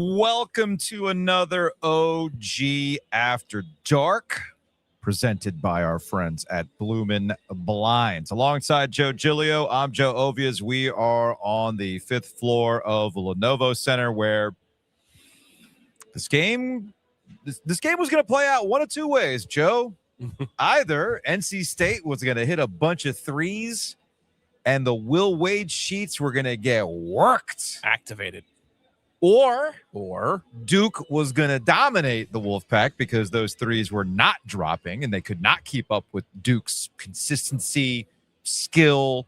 Welcome to another OG After Dark, presented by our friends at Bloomin Blinds. Alongside Joe Giglio, I'm Joe Ovias. We are on the 5th floor of the Lenovo Center, where this game was going to play out one of two ways, Joe. Either NC State was going to hit a bunch of threes and the Will Wade sheets were going to get worked. Activated. Or Duke was going to dominate the Wolfpack because those threes were not dropping and they could not keep up with Duke's consistency, skill,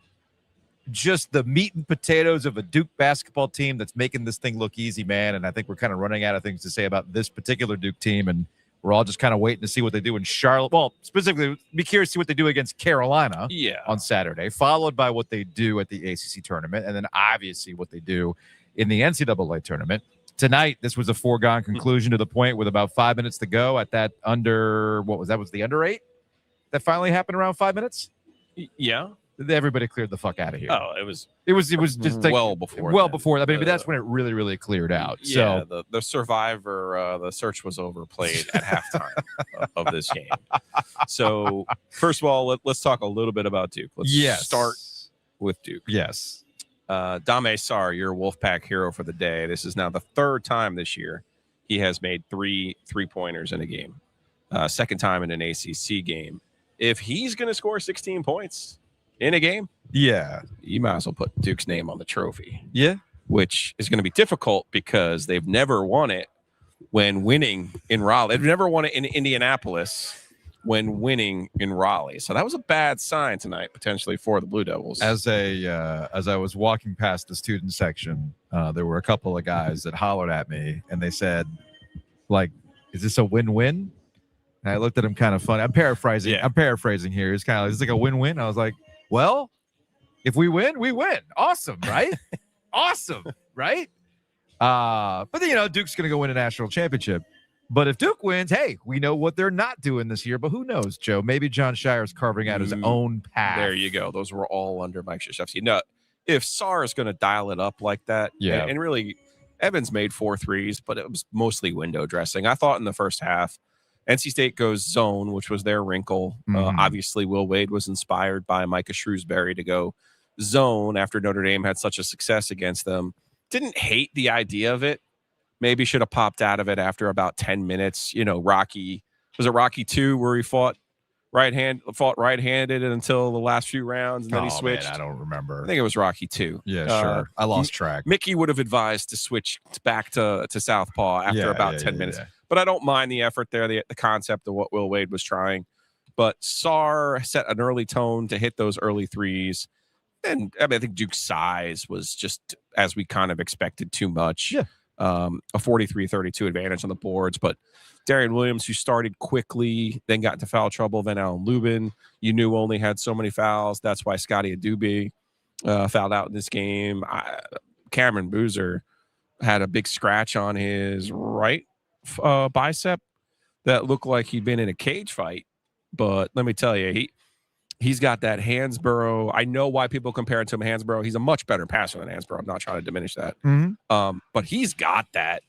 just the meat and potatoes of a Duke basketball team that's making this thing look easy, man. And I think we're kind of running out of things to say about this particular Duke team, and we're all just kind of waiting to see what they do in Charlotte. Well, specifically, be curious to see what they do against Carolina on Saturday, followed by what they do at the ACC tournament, and then obviously what they do in the NCAA tournament. Tonight, this was a foregone conclusion to the point with about 5 minutes to go at that under, what was that? Was the under 8 that finally happened around 5 minutes? Yeah. Everybody cleared the fuck out of here. Oh, it was just like, well before. I mean, but that's when it really cleared out. Yeah, so the Survivor, the search was overplayed at halftime of this game. So first of all, let's talk a little bit about Duke. Let's start with Duke. Yes. Dame Sarr, your Wolfpack hero for the day. This is now the third time this year he has made three-pointers in a game. Second time in an ACC game. If he's going to score 16 points in a game, you might as well put Duke's name on the trophy. Yeah. Which is going to be difficult because they've never won it when winning in Raleigh. They've never won it in Indianapolis when winning in Raleigh. So that was a bad sign tonight, potentially, for the Blue Devils. As I was walking past the student section, there were a couple of guys that hollered at me, and they said, like, is this a win-win? And I looked at him kind of funny. I'm paraphrasing. I'm paraphrasing here. It's kind of like, it's like a win-win. I was like, well, if we win, we win. Awesome, right? Awesome, right? But then, Duke's going to go win a national championship. But if Duke wins, hey, we know what they're not doing this year. But who knows, Joe? Maybe John Scheyer is carving out his own path. There you go. Those were all under Mike Krzyzewski. No, if Sarr is going to dial it up like that, and really, Evans made 4 threes, but it was mostly window dressing. I thought in the first half, NC State goes zone, which was their wrinkle. Obviously, Will Wade was inspired by Micah Shrewsbury to go zone after Notre Dame had such a success against them. Didn't hate the idea of it. Maybe should have popped out of it after about 10 minutes. Rocky 2 where he fought right-handed until the last few rounds, and then he switched. Man, I don't remember. I think it was Rocky 2. Yeah, sure. I lost track. Mickey would have advised to switch back to southpaw after about 10 minutes. But I don't mind the effort there, the concept of what Will Wade was trying. But Sarr set an early tone to hit those early threes. And I think Duke's size was just, as we kind of expected, too much. Yeah. A 43-32 advantage on the boards, but Darian Williams, who started quickly, then got into foul trouble, then Alan Lubin, you knew only had so many fouls. That's why Scotty Adubi fouled out in this game. Cameron Boozer had a big scratch on his right bicep that looked like he'd been in a cage fight. But let me tell you, he's got that Hansborough. I know why people compare it to him, Hansborough. He's a much better passer than Hansborough. I'm not trying to diminish that. But he's got that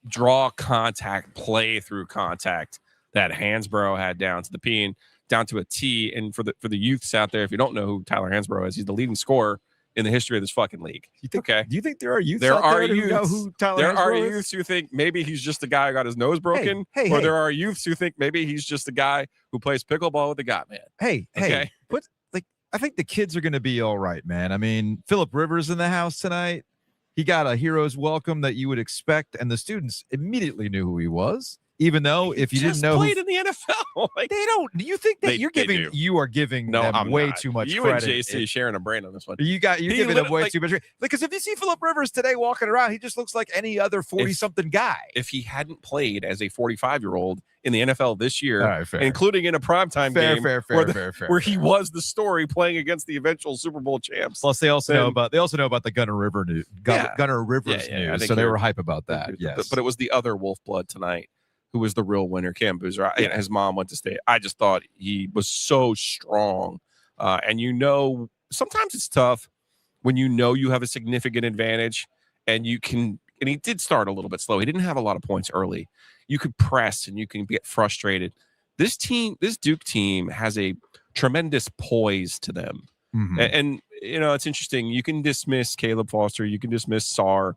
draw contact, play through contact that Hansborough had down to the P and down to a T. And for the youths out there, if you don't know who Tyler Hansborough is, he's the leading scorer in the history of this fucking league. Do you think there are youths there out are there youths, who know who Tyler there Hansborough are is? youths who think maybe he's just the guy who got his nose broken, hey. there are youths who think maybe he's just the guy who plays pickleball with the God Man. Hey, but I think the kids are going to be all right, man. I mean, Phillip Rivers in the house tonight. He got a hero's welcome that you would expect, and the students immediately knew who he was. Even though if you didn't know, played in the NFL, they don't. Do you think that you are giving them way too much credit? You and JC sharing a brain on this one. You're giving them way too much credit. Because if you see Phillip Rivers today walking around, he just looks like any other 40-something guy. If he hadn't played as a 45-year-old in the NFL this year, right, including in a primetime game, where he was the story playing against the eventual Super Bowl champs. Plus, they also know about the Gunner Rivers news, so they were hype about that. Yes, but it was the other Wolfblood tonight who was the real winner, Cam Boozer. His mom went to state. I just thought he was so strong. And sometimes it's tough when you know you have a significant advantage and you can and he did start a little bit slow. He didn't have a lot of points early. You could press and you can get frustrated. This Duke team has a tremendous poise to them. And it's interesting. You can dismiss Caleb Foster. You can dismiss Sarr,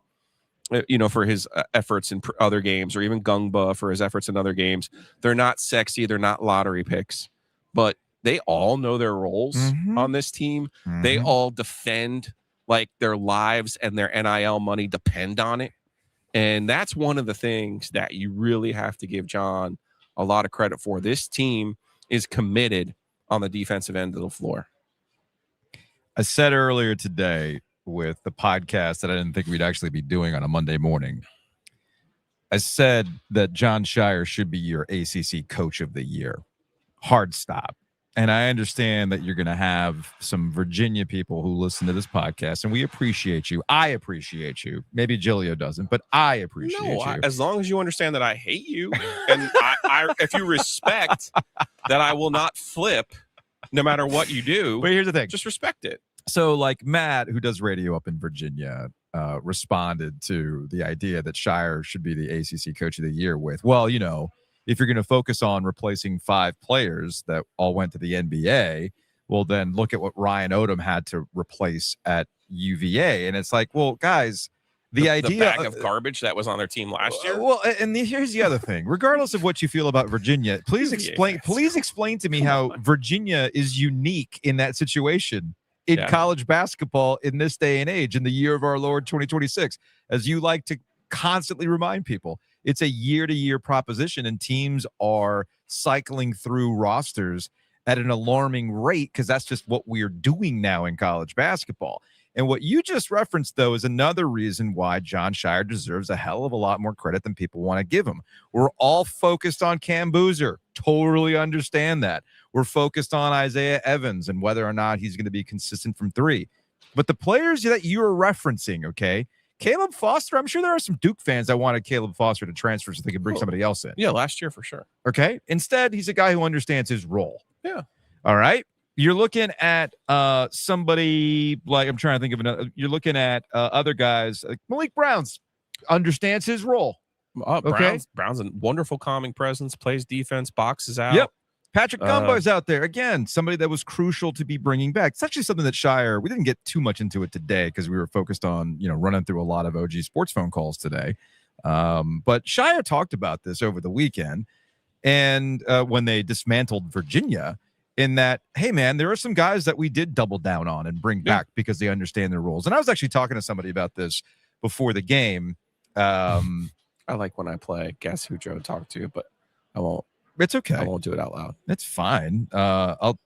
for his efforts in other games, or even Gungba for his efforts in other games. They're not sexy. They're not lottery picks, but they all know their roles on this team. They all defend like their lives and their NIL money depend on it. And that's one of the things that you really have to give John a lot of credit for. This team is committed on the defensive end of the floor. I said earlier today with the podcast that I didn't think we'd actually be doing on a Monday morning. I said that John Scheyer should be your ACC Coach of the Year. Hard stop. And I understand that you're going to have some Virginia people who listen to this podcast, and we appreciate you. I appreciate you. Maybe Gilio doesn't, but I appreciate you. As long as you understand that I hate you, and if you respect that I will not flip no matter what you do. But here's the thing. Just respect it. So, like Matt, who does radio up in Virginia, responded to the idea that Scheyer should be the ACC Coach of the Year with, well, if you're going to focus on replacing 5 players that all went to the NBA, well, then look at what Ryan Odom had to replace at UVA. And it's like, well, guys, the idea the bag of garbage that was on their team last year. Well, and here's the other thing. Regardless of what you feel about Virginia, please explain to me how Virginia is unique in that situation in college basketball in this day and age, in the year of our Lord 2026, as you like to constantly remind people. It's a year-to-year proposition, and teams are cycling through rosters at an alarming rate because that's just what we're doing now in college basketball. And what you just referenced, though, is another reason why John Scheyer deserves a hell of a lot more credit than people want to give him. We're all focused on Cam Boozer. Totally understand that. We're focused on Isaiah Evans and whether or not he's going to be consistent from 3. But the players that you are referencing, okay, Caleb Foster, I'm sure there are some Duke fans that wanted Caleb Foster to transfer so they could bring somebody else in. Yeah, last year for sure. Okay. Instead, he's a guy who understands his role. Yeah. All right. You're looking at somebody like, I'm trying to think of another. You're looking at other guys like Malik Brown's understands his role. Okay. Brown's a wonderful calming presence, plays defense, boxes out. Yep. Patrick Gumbo's out there. Again, somebody that was crucial to be bringing back. It's actually something that Scheyer, we didn't get too much into it today because we were focused on, running through a lot of OG sports phone calls today. But Scheyer talked about this over the weekend and when they dismantled Virginia, in that, hey, man, there are some guys that we did double down on and bring back because they understand their roles. And I was actually talking to somebody about this before the game. I like when I play Guess Who Joe talked to, but I won't. It's okay. I won't do it out loud. It's fine. I'll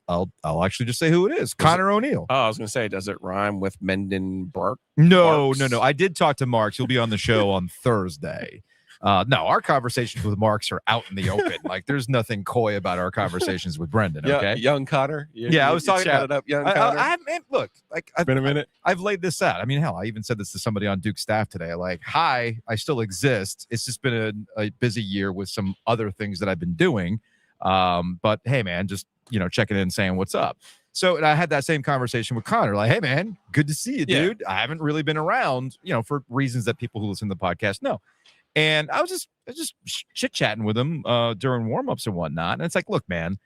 actually just say who it is. Connor O'Neill. Oh, I was going to say, does it rhyme with Menden Bark? No. I did talk to Marks. He'll be on the show on Thursday. No, our conversations with Marks are out in the open. Like, there's nothing coy about our conversations with Brendan. Okay, young Connor. I was talking chatted up young Connor. Look, it's been a minute. I've laid this out. I mean, hell, I even said this to somebody on Duke staff today. Like, hi, I still exist. It's just been a busy year with some other things that I've been doing. But hey, man, just checking in, saying what's up. So, and I had that same conversation with Connor. Like, hey, man, good to see you, dude. I haven't really been around, for reasons that people who listen to the podcast know. And I was just chit-chatting with him during warm-ups and whatnot. And it's like, look, man,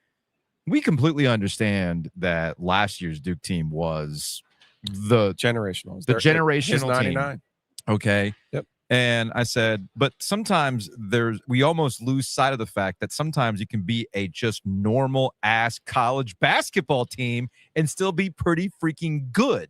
we completely understand that last year's Duke team was the generational. The generational 99. team. Okay. Yep. And I said, but sometimes we almost lose sight of the fact that sometimes you can be a just normal ass college basketball team and still be pretty freaking good.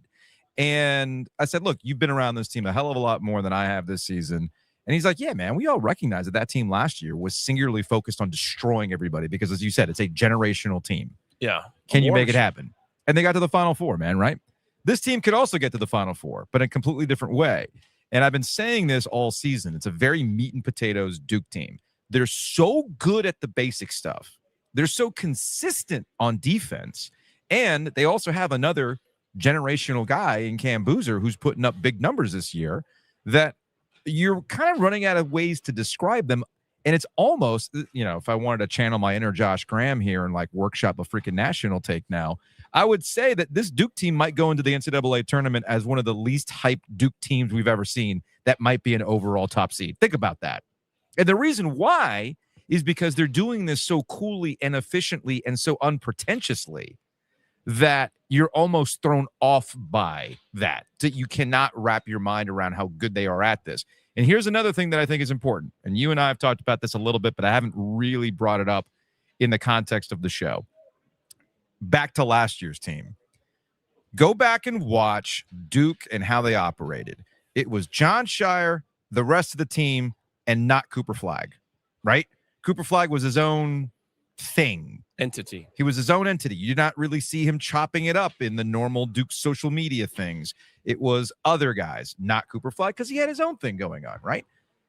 And I said, look, you've been around this team a hell of a lot more than I have this season. And he's like, yeah, man, we all recognize that team last year was singularly focused on destroying everybody because, as you said, it's a generational team. Yeah. Can you make it happen? And they got to the Final Four, man, right? This team could also get to the Final Four, but in a completely different way. And I've been saying this all season. It's a very meat and potatoes Duke team. They're so good at the basic stuff. They're so consistent on defense. And they also have another generational guy in Cam Boozer who's putting up big numbers this year that you're kind of running out of ways to describe them. And it's almost, if I wanted to channel my inner Josh Graham here and like workshop a freaking national take now, I would say that this Duke team might go into the NCAA tournament as one of the least hyped Duke teams we've ever seen that might be an overall top seed. Think about that. And the reason why is because they're doing this so coolly and efficiently and so unpretentiously that you're almost thrown off by that you cannot wrap your mind around how good they are at this. And here's another thing that I think is important. And you and I have talked about this a little bit, but I haven't really brought it up in the context of the show. Back to last year's team. Go back and watch Duke and how they operated. It was John Scheyer, the rest of the team, and not Cooper Flagg, right? Cooper Flagg was his own thing. Entity. He was his own entity. You did not really see him chopping it up in the normal Duke social media things. It was other guys, not Cooper Flagg, because he had his own thing going on, right?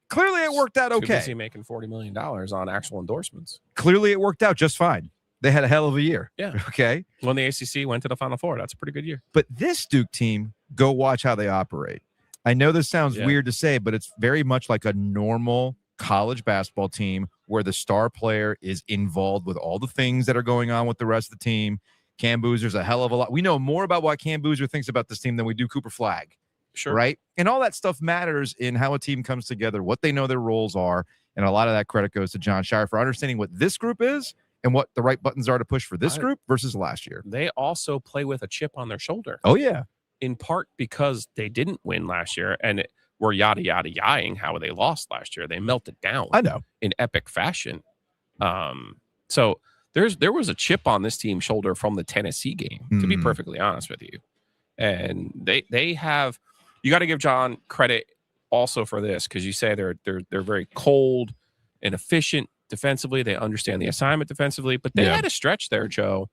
Clearly it worked out okay. Too busy making $40 million on actual endorsements. Clearly it worked out just fine. They had a hell of a year. Yeah. Okay. When the ACC went to the Final Four, that's a pretty good year. But this Duke team, go watch how they operate. I know this sounds weird to say, but it's very much like a normal college basketball team where the star player is involved with all the things that are going on with the rest of the team. Cam Boozer's a hell of a lot. We know more about what Cam Boozer thinks about this team than we do Cooper Flagg. Sure. Right? And all that stuff matters in how a team comes together, what they know their roles are. And a lot of that credit goes to John Scheyer for understanding what this group is and what the right buttons are to push for this group versus last year. They also play with a chip on their shoulder. Oh, yeah. In part because they didn't win last year and were yada, yada, yaing how they lost last year. They melted down. I know. In epic fashion. So there was a chip on this team's shoulder from the Tennessee game, to be perfectly honest with you. And they have, you got to give John credit also for this, because you say they're very cold and efficient defensively. They understand the assignment defensively, but they had a stretch there, Joe.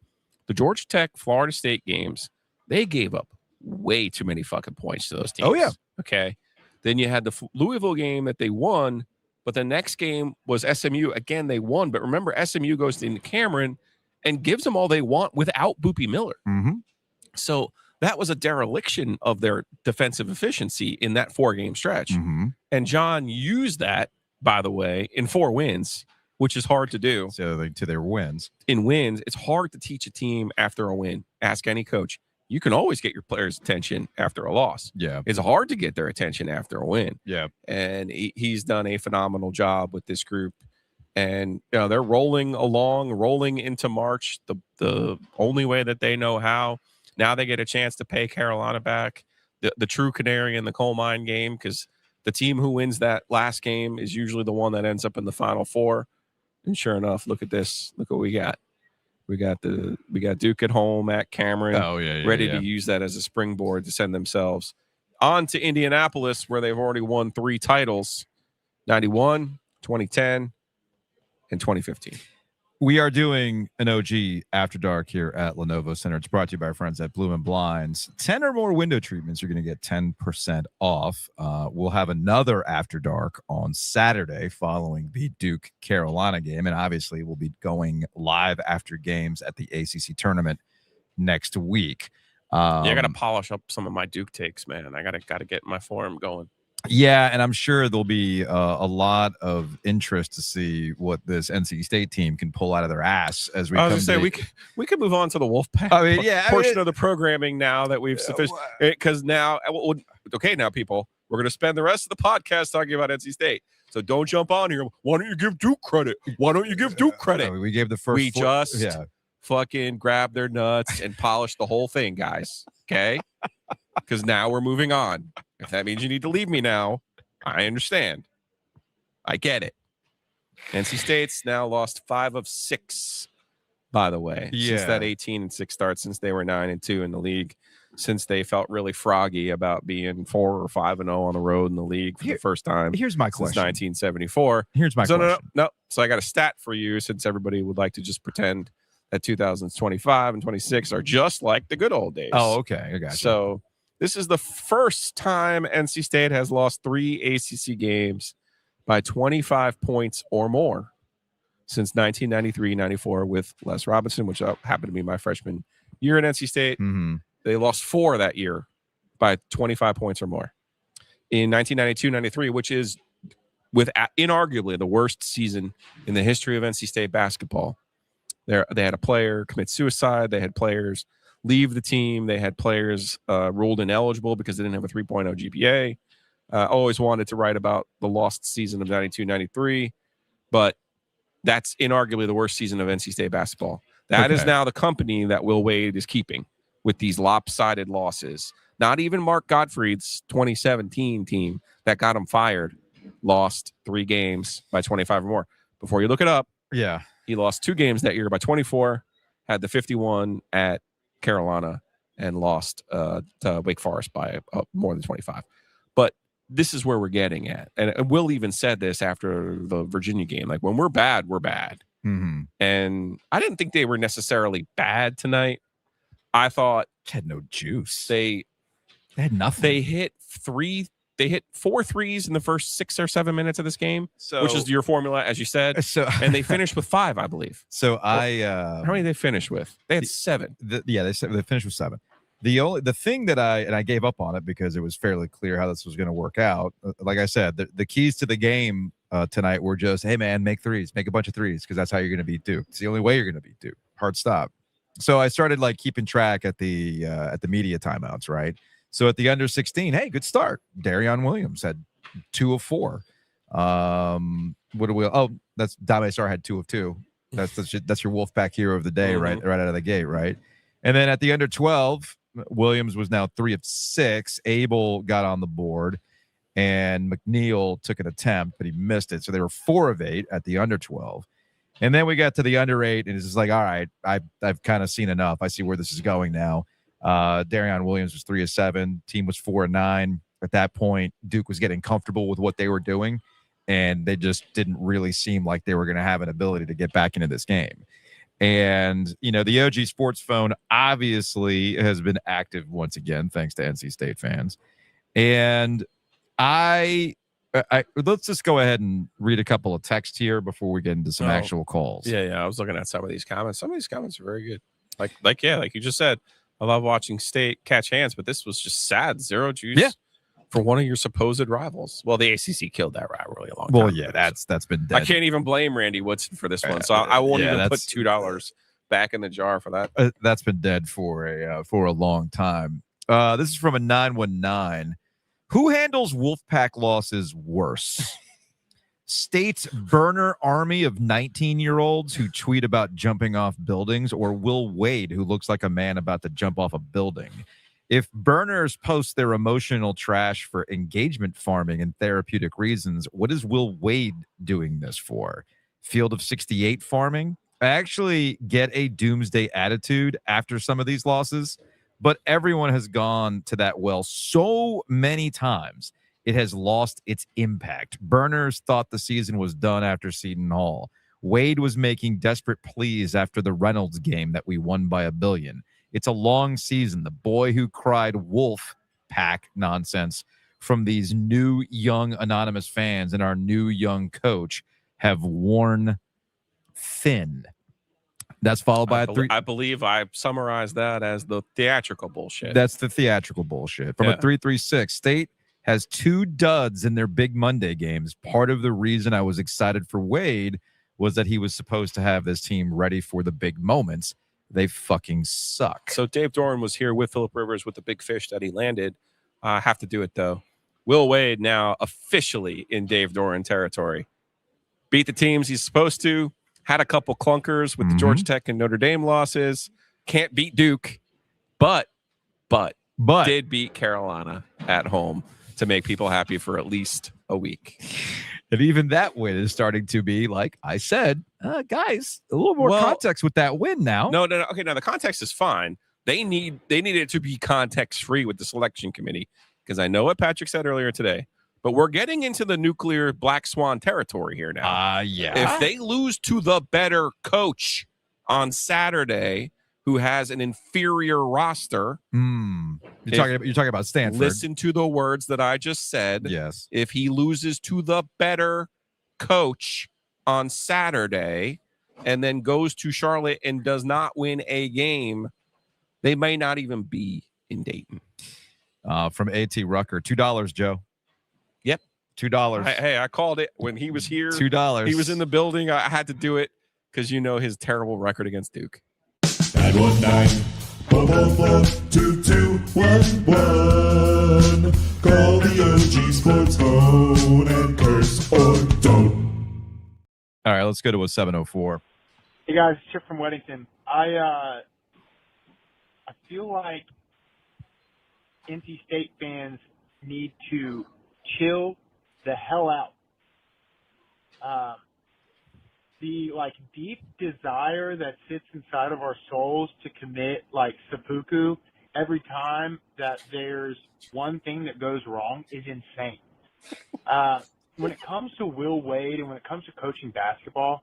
The Georgia Tech, Florida State games, they gave up way too many fucking points to those teams. Oh, yeah. Okay. Then you had the Louisville game that they won, but the next game was SMU. Again, they won. But remember, SMU goes into Cameron and gives them all they want without Boopy Miller. Mm-hmm. So that was a dereliction of their defensive efficiency in that 4-game stretch. Mm-hmm. And John used that, by the way, in 4 wins, which is hard to do. So to their wins. In wins, it's hard to teach a team after a win. Ask any coach. You can always get your players' attention after a loss. Yeah. It's hard to get their attention after a win. Yeah. And he's done a phenomenal job with this group. And they're rolling into March the only way that they know how. Now they get a chance to pay Carolina back, the true canary in the coal mine game, because the team who wins that last game is usually the one that ends up in the Final Four. And sure enough, look at this. Look what we got. We got Duke at home at Cameron. Oh, yeah, ready to use that as a springboard to send themselves on to Indianapolis, where they've already won 3 titles, 91, 2010, and 2015. We are doing an OG After Dark here at Lenovo Center. It's brought to you by our friends at Bloomin Blinds. 10 or more window treatments, you're going to get 10% off. We'll have another After Dark on Saturday following the Duke-Carolina game. And obviously, we'll be going live after games at the ACC tournament next week. I got to polish up some of my Duke takes, man. I got to get my form going. Yeah, and I'm sure there'll be a lot of interest to see what this NC State team can pull out of their ass as we. I was going to say we could move on to the Wolfpack. I mean, portion of the programming now that we've sufficient, because now okay, now people, we're going to spend the rest of the podcast talking about NC State. So don't jump on here. Why don't you give Duke credit? Why don't you give Duke credit? We gave the first. We just fucking grab their nuts and polish the whole thing, guys. Okay, because now we're moving on. If that means you need to leave me now, I understand. I get it. NC State's now lost 5 of 6, by the way, since that 18-6 start, since they were 9-2 in the league, since they felt really froggy about being 4 or 5-0 on the road in the league for the first time. Here's my since question. 1974. Here's my question. No. So I got a stat for you, since everybody would like to just pretend that 2025 and 26 are just like the good old days. Oh, okay. I got you. So this is the first time NC State has lost 3 ACC games by 25 points or more since 1993-94 with Les Robinson, which happened to be my freshman year at NC State. Mm-hmm. They lost 4 that year by 25 points or more. In 1992-93, which is inarguably the worst season in the history of NC State basketball. They had a player commit suicide. They had players leave the team. They had players ruled ineligible because they didn't have a 3.0 GPA. Always wanted to write about the lost season of 92-93, but that's inarguably the worst season of NC State basketball. That is now the company that Will Wade is keeping with these lopsided losses. Not even Mark Gottfried's 2017 team that got him fired lost 3 games by 25 or more. Before you look it up, he lost 2 games that year by 24, had the 51 at Carolina, and lost to Wake Forest by more than 25. But this is where we're getting at. And Will even said this after the Virginia game. Like, when we're bad, we're bad. Mm-hmm. And I didn't think they were necessarily bad tonight. I thought had no juice. They had nothing. They hit 4 threes in the first 6 or 7 minutes of this game, which is your formula, as you said. And they finished with 5, I believe. So how many did they finish with? They had 7. They finished with 7. The thing that I gave up on it because it was fairly clear how this was going to work out. Like I said, the keys to the game tonight were just, hey man, make threes, make a bunch of threes, because that's how you're going to beat Duke. It's the only way you're going to beat Duke. Hard stop. So I started like keeping track at the media timeouts, right? So at the under 16, hey, good start. Darion Williams had 2 of 4. What do we? Oh, that's Dame Sar had 2 of 2. That's your Wolfpack hero of the day, right out of the gate, right? And then at the under 12, Williams was now 3 of 6. Abel got on the board, and McNeil took an attempt, but he missed it. So they were 4 of 8 at the under 12. And then we got to the under 8, and it's just like, all right, I've kind of seen enough. I see where this is going now. Darion Williams was 3 of 7. Team was 4 of 9. At that point, Duke was getting comfortable with what they were doing, and they just didn't really seem like they were going to have an ability to get back into this game. And, the OG Sports Phone obviously has been active once again, thanks to NC State fans. And let's just go ahead and read a couple of texts here before we get into some actual calls. Yeah. I was looking at some of these comments. Some of these comments are very good. Like you just said, I love watching State catch hands, but this was just sad. 0 juice for one of your supposed rivals. Well, the ACC killed that rivalry a long time ago. That's been dead. I can't even blame Randy Woodson for this one, so I won't even put $2 back in the jar for that. That's been dead for a long time. This is from a 919. Who handles Wolfpack losses worse? State's burner army of 19-year-olds who tweet about jumping off buildings, or Will Wade, who looks like a man about to jump off a building? If burners post their emotional trash for engagement farming and therapeutic reasons, what is Will Wade doing this for? Field of 68 farming? I actually get a doomsday attitude after some of these losses, but everyone has gone to that well so many times. It has lost its impact. Burners thought the season was done after Seton Hall. Wade was making desperate pleas after the Reynolds game that we won by $1 billion. It's a long season. The boy who cried Wolfpack nonsense from these new young anonymous fans and our new young coach have worn thin. That's followed by I believe I summarized that as the theatrical bullshit. That's the theatrical bullshit. From a 336, State has 2 duds in their big Monday games. Part of the reason I was excited for Wade was that he was supposed to have this team ready for the big moments. They fucking suck. So Dave Doran was here with Phillip Rivers with the big fish that he landed. I have to do it, though. Will Wade now officially in Dave Doran territory. Beat the teams he's supposed to. Had a couple clunkers with the Georgia Tech and Notre Dame losses. Can't beat Duke, but did beat Carolina at home to make people happy for at least a week. And even that win is starting to be, like I said, guys, a little more context with that win now. No. Okay, now the context is fine. They need it to be context free with the selection committee, because I know what Patrick said earlier today, but we're getting into the nuclear black swan territory here now. If they lose to the better coach on Saturday, who has an inferior roster, you're talking about Stanford. Listen to the words that I just said. Yes. If he loses to the better coach on Saturday and then goes to Charlotte and does not win a game, they may not even be in Dayton. From AT Rucker, $2, Joe. Yep. $2. Hey, I called it when he was here. $2. He was in the building. I had to do it because his terrible record against Duke. 919 444-2211. Call the OG Sports phone and curse or don't. All right, let's go to a 704. Hey guys, Chip from Weddington. I feel like NC State fans need to chill the hell out. The deep desire that sits inside of our souls to commit seppuku every time that there's one thing that goes wrong is insane. When it comes to Will Wade and when it comes to coaching basketball,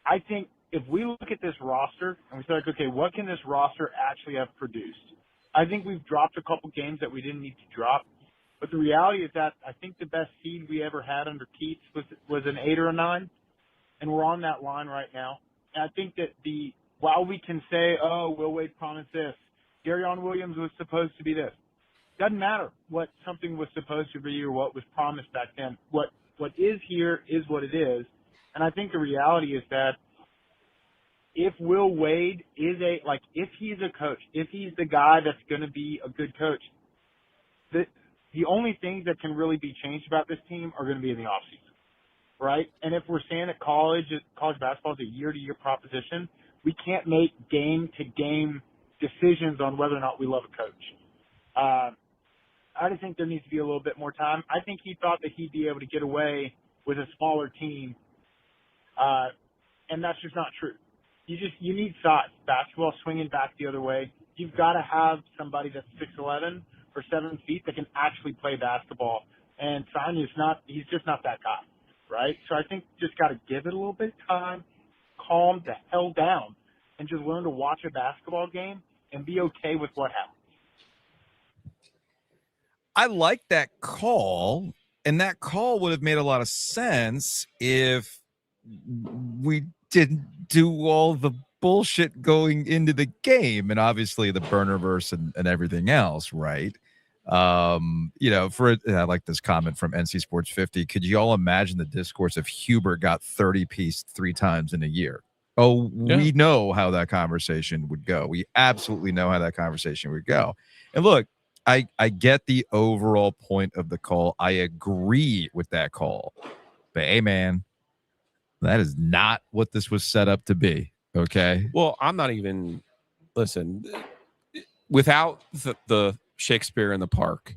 I think if we look at this roster and we say, okay, what can this roster actually have produced? I think we've dropped a couple games that we didn't need to drop. But the reality is that I think the best seed we ever had under Keats was an 8 or a 9, and we're on that line right now. And I think that while we can say, oh, Will Wade promised this, Darion Williams was supposed to be this, doesn't matter what something was supposed to be or what was promised back then. What is here is what it is. And I think the reality is that if Will Wade is if he's a coach, if he's the guy that's going to be a good coach, the only things that can really be changed about this team are going to be in the offseason, right? And if we're saying that college basketball is a year-to-year proposition, we can't make game-to-game decisions on whether or not we love a coach. I just think there needs to be a little bit more time. I think he thought that he'd be able to get away with a smaller team, and that's just not true. You need size. Basketball swinging back the other way. You've got to have somebody that's 6'11" or 7 feet that can actually play basketball. And he's just not that guy, right? So I think just got to give it a little bit of time, calm the hell down, and just learn to watch a basketball game and be okay with what happens. I like that call, and that call would have made a lot of sense if we didn't do all the bullshit going into the game, and obviously the burnerverse and everything else, right? I like this comment from NC Sports 50. Could you all imagine the discourse if Hubert got 30-piece 3 times in a year? Oh, yeah. We know how that conversation would go. We absolutely know how that conversation would go. And look, I get the overall point of the call. I agree with that call. But hey, man, that is not what this was set up to be. Okay. Well, I'm not even without the Shakespeare in the Park,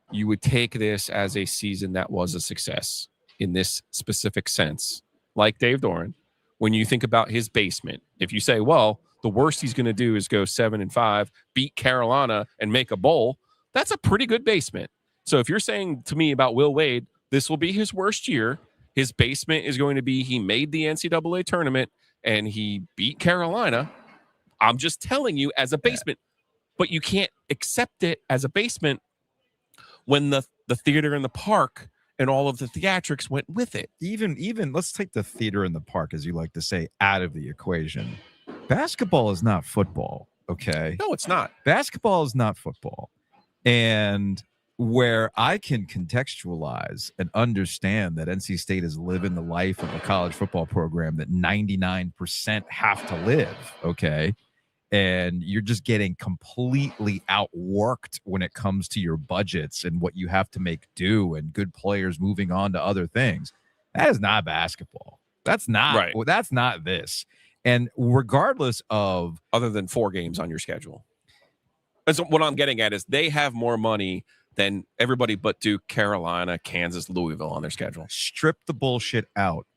you would take this as a season that was a success in this specific sense. Like Dave Doran, when you think about his basement, if you say, well, the worst he's going to do is go 7-5, beat Carolina and make a bowl, that's a pretty good basement. So if you're saying to me about Will Wade, this will be his worst year, his basement is going to be he made the NCAA tournament and he beat Carolina, I'm just telling you as a basement. But you can't accept it as a basement when the theater in the park and all of the theatrics went with it. Even let's take the theater in the park, as you like to say, out of the equation. Basketball is not football, okay? No, it's not. Basketball is not football. And where I can contextualize and understand that NC State is living the life of a college football program that 99% have to live, okay? And you're just getting completely outworked when it comes to your budgets and what you have to make do and good players moving on to other things. That is not basketball. That's not right. That's not this. And regardless of other than 4 games on your schedule. And so what I'm getting at is they have more money than everybody but Duke, Carolina, Kansas, Louisville on their schedule. Strip the bullshit out.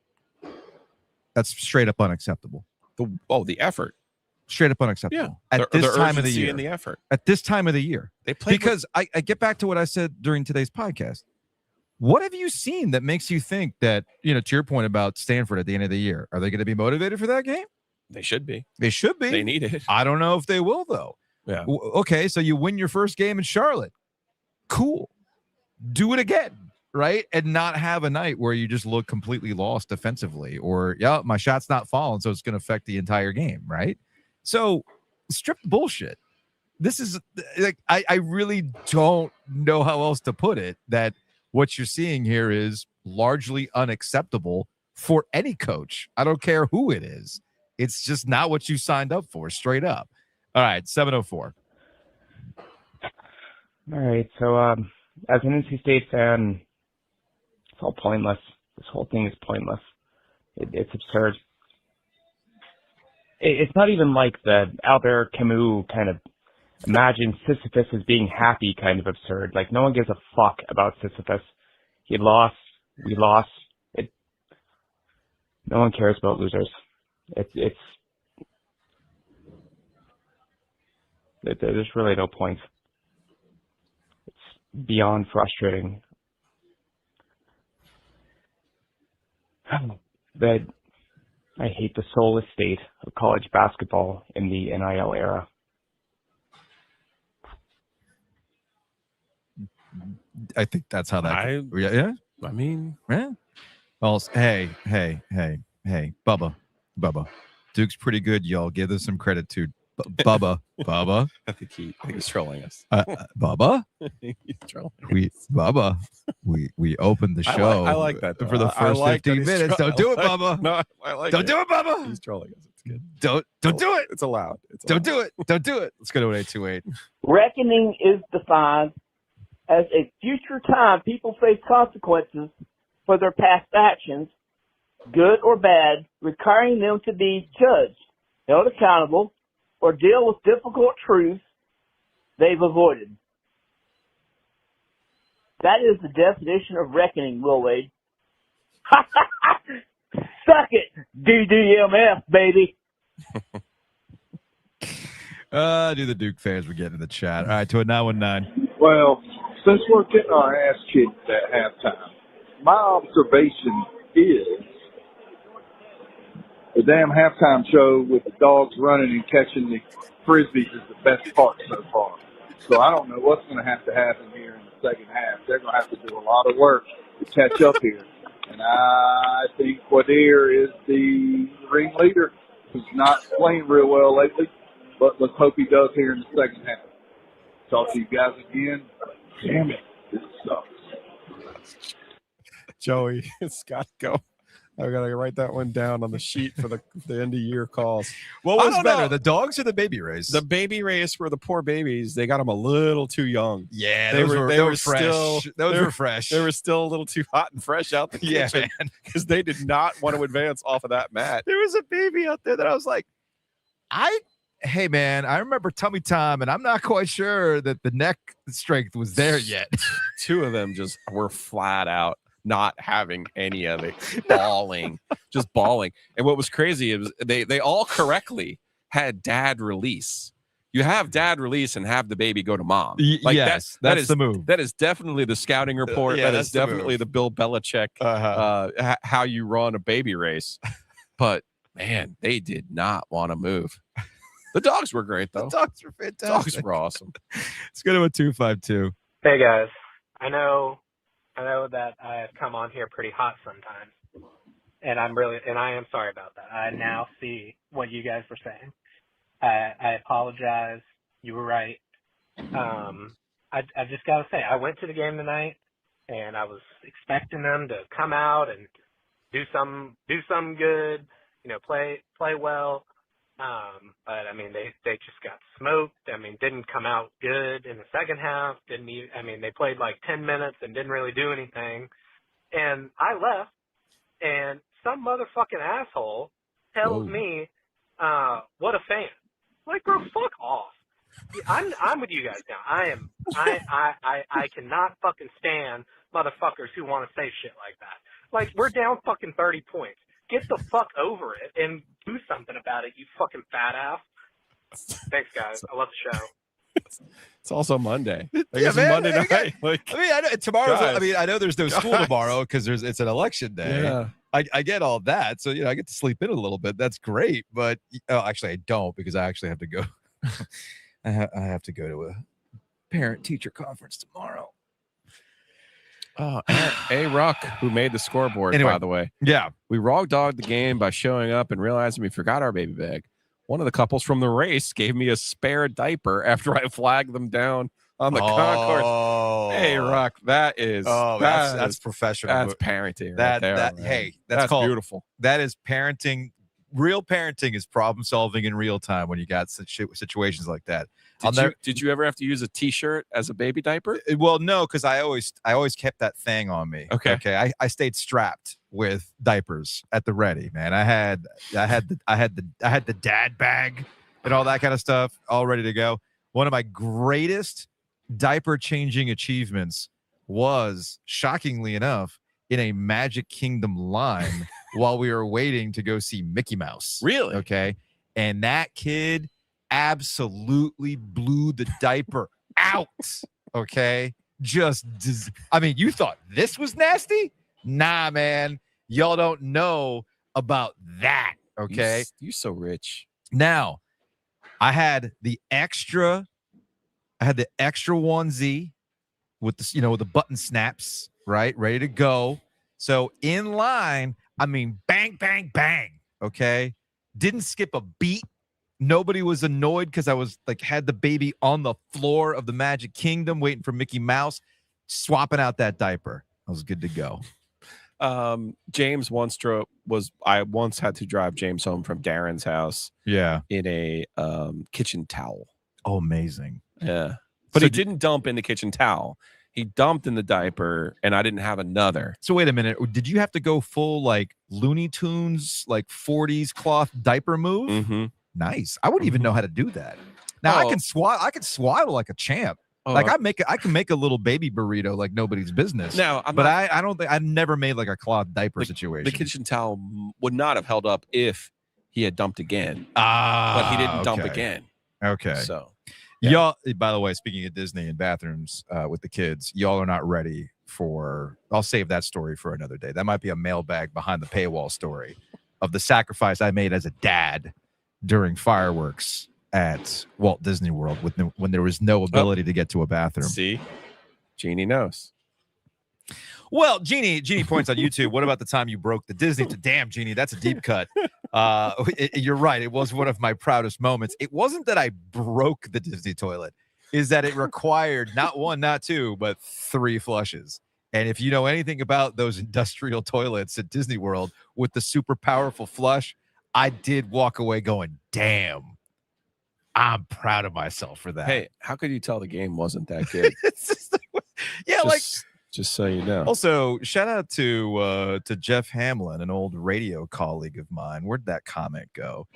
That's straight up unacceptable. The effort. Straight up unacceptable. Yeah. At this time of the year. And the effort. At this time of the year. They play because I get back to what I said during today's podcast. What have you seen that makes you think that, to your point about Stanford at the end of the year, are they going to be motivated for that game? They should be. They should be. They need it. I don't know if they will, though. Yeah. Okay, so you win your first game in Charlotte. Cool. Do it again, right? And not have a night where you just look completely lost defensively or, my shot's not falling, so it's going to affect the entire game, right? So strip the bullshit. This is I really don't know how else to put it, that what you're seeing here is largely unacceptable for any coach. I don't care who it is. It's just not what you signed up for, straight up. All right, 704. All right, so as an NC State fan, it's all pointless. This whole thing is pointless. It's absurd. It's not even like the Albert Camus kind of imagine Sisyphus as being happy kind of absurd. Like, no one gives a fuck about Sisyphus. He lost. We lost. No one cares about losers. There's really no point. It's beyond frustrating. That I hate the soulless state of college basketball in the NIL era. I think that's how that. Yeah. I mean, Yeah. Well, hey, Bubba. Duke's pretty good, y'all. Give us some credit to Bubba. I think he's trolling us. Bubba. He's trolling. We opened the show. I like that though. For the first 15 minutes. Don't do it, Bubba. No, I like Don't it. do it, Bubba. He's trolling us. It's good. Don't do it. It's allowed. Don't do it. Don't do it. Let's go to an 828. Reckoning is defined as a future time people face consequences for their past actions, good or bad, requiring them to be judged, held accountable, or deal with difficult truths they've avoided. That is the definition of reckoning, Will Wade. Suck it, DDMF, baby. Do the Duke fans were getting in the chat. All right, to a 919. Well, since we're getting our ass kicked at halftime, my observation is the damn halftime show with the dogs running and catching the frisbees is the best part so far. So I don't know what's going to happen here in the second half. They're going to have to do a lot of work to catch up here. And I think Quadir is the ringleader, who's not playing real well lately, but let's hope he does here in the second half. Talk to you guys again. Damn it, this sucks. Joey, it's got to go. I gotta write that one down on the sheet for the end of year calls. What I was don't better, know. the dogs or the baby race? The baby race were the poor babies. They got them a little too young. Yeah, They those were fresh. Those were fresh. They were still a little too hot and fresh out the kitchen because they did not want to advance off of that mat. There was a baby out there that I was like, hey man, I remember tummy time, and I'm not quite sure that the neck strength was there yet. Two of them just were flat out not having any of it, just bawling. And what was crazy is they all correctly had dad release. You have dad release and have the baby go to mom. Like yes, that's the move. That is definitely the scouting report. That is definitely the Bill Belichick how you run a baby race. But man, they did not want to move. The dogs were great though. The dogs were fantastic. Dogs were awesome. Let's go to a 252. Hey guys, I know that I have come on here pretty hot sometimes, and I am sorry about that. I now see what you guys were saying. I apologize. You were right. I just gotta say, I went to the game tonight, and I was expecting them to come out and do some good, play well. But I mean, they just got smoked. I mean, didn't come out good in the second half. They played like 10 minutes and didn't really do anything. And I left, and some motherfucking asshole tells me, what a fan. Like, bro, fuck off. I'm with you guys now. I cannot fucking stand motherfuckers who want to say shit like that. Like, we're down fucking 30 points. Get the fuck over it and do something about it, you fucking fat ass. Thanks, guys. I love the show. It's also Monday. Yeah, man, Monday night. I know tomorrow's. Guys. I mean, I know there's no school tomorrow because it's an election day. Yeah. I get all that, so I get to sleep in a little bit. That's great, but actually, I don't because I actually have to go. I have to go to a parent-teacher conference tomorrow. Ruck, who made the scoreboard, Anyway, by the way. Yeah. We raw dogged the game by showing up and realizing we forgot our baby bag. One of the couples from the race gave me a spare diaper after I flagged them down on the concourse. Hey, Ruck, that is that's professional. That's parenting. That's called beautiful. That is parenting real parenting is problem solving in real time when you got such situations like that. Did you ever have to use a T-shirt as a baby diaper? Well, no, because I always kept that thing on me. Okay. I stayed strapped with diapers at the ready, man. I had the dad bag and all that kind of stuff all ready to go. One of my greatest diaper changing achievements was, shockingly enough, in a Magic Kingdom line while we were waiting to go see Mickey Mouse. Really? Okay. And that kid absolutely blew the diaper out. Okay. I mean, you thought this was nasty? Nah, man. Y'all don't know about that. Okay. You're so rich. Now, I had the extra onesie with the, with the button snaps, right? Ready to go. So in line, I mean, bang, bang, bang. Okay. Didn't skip a beat. Nobody was annoyed because I was had the baby on the floor of the Magic Kingdom waiting for Mickey Mouse, swapping out that diaper. I was good to go. James I once had to drive James home from Darren's house. Yeah. In a kitchen towel. Oh, amazing. Yeah. But he didn't dump in the kitchen towel. He dumped in the diaper, and I didn't have another. So wait a minute. Did you have to go full Looney Tunes, 40s cloth diaper move? Mm-hmm. Nice. I wouldn't even know how to do that. Now I can swaddle like a champ. I can make a little baby burrito like nobody's business. Now, I don't think I've never made a cloth diaper situation. The kitchen towel would not have held up if he had dumped again. But he didn't dump again. Okay. So y'all, by the way, speaking of Disney and bathrooms with the kids, y'all are not ready for. I'll save that story for another day. That might be a mailbag behind the paywall story of the sacrifice I made as a dad during fireworks at Walt Disney World when there was no ability to get to a bathroom. See, Jeannie knows. Well, Jeannie points on YouTube. What about the time you broke the Disney? Damn, Jeannie, that's a deep cut. You're right. It was one of my proudest moments. It wasn't that I broke the Disney toilet, is that it required not one, not two, but 3 flushes. And if you know anything about those industrial toilets at Disney World with the super powerful flush, I did walk away going, damn, I'm proud of myself for that. Hey, how could you tell the game wasn't that good? Just so you know. Also, shout out to Jeff Hamlin, an old radio colleague of mine. Where'd that comment go?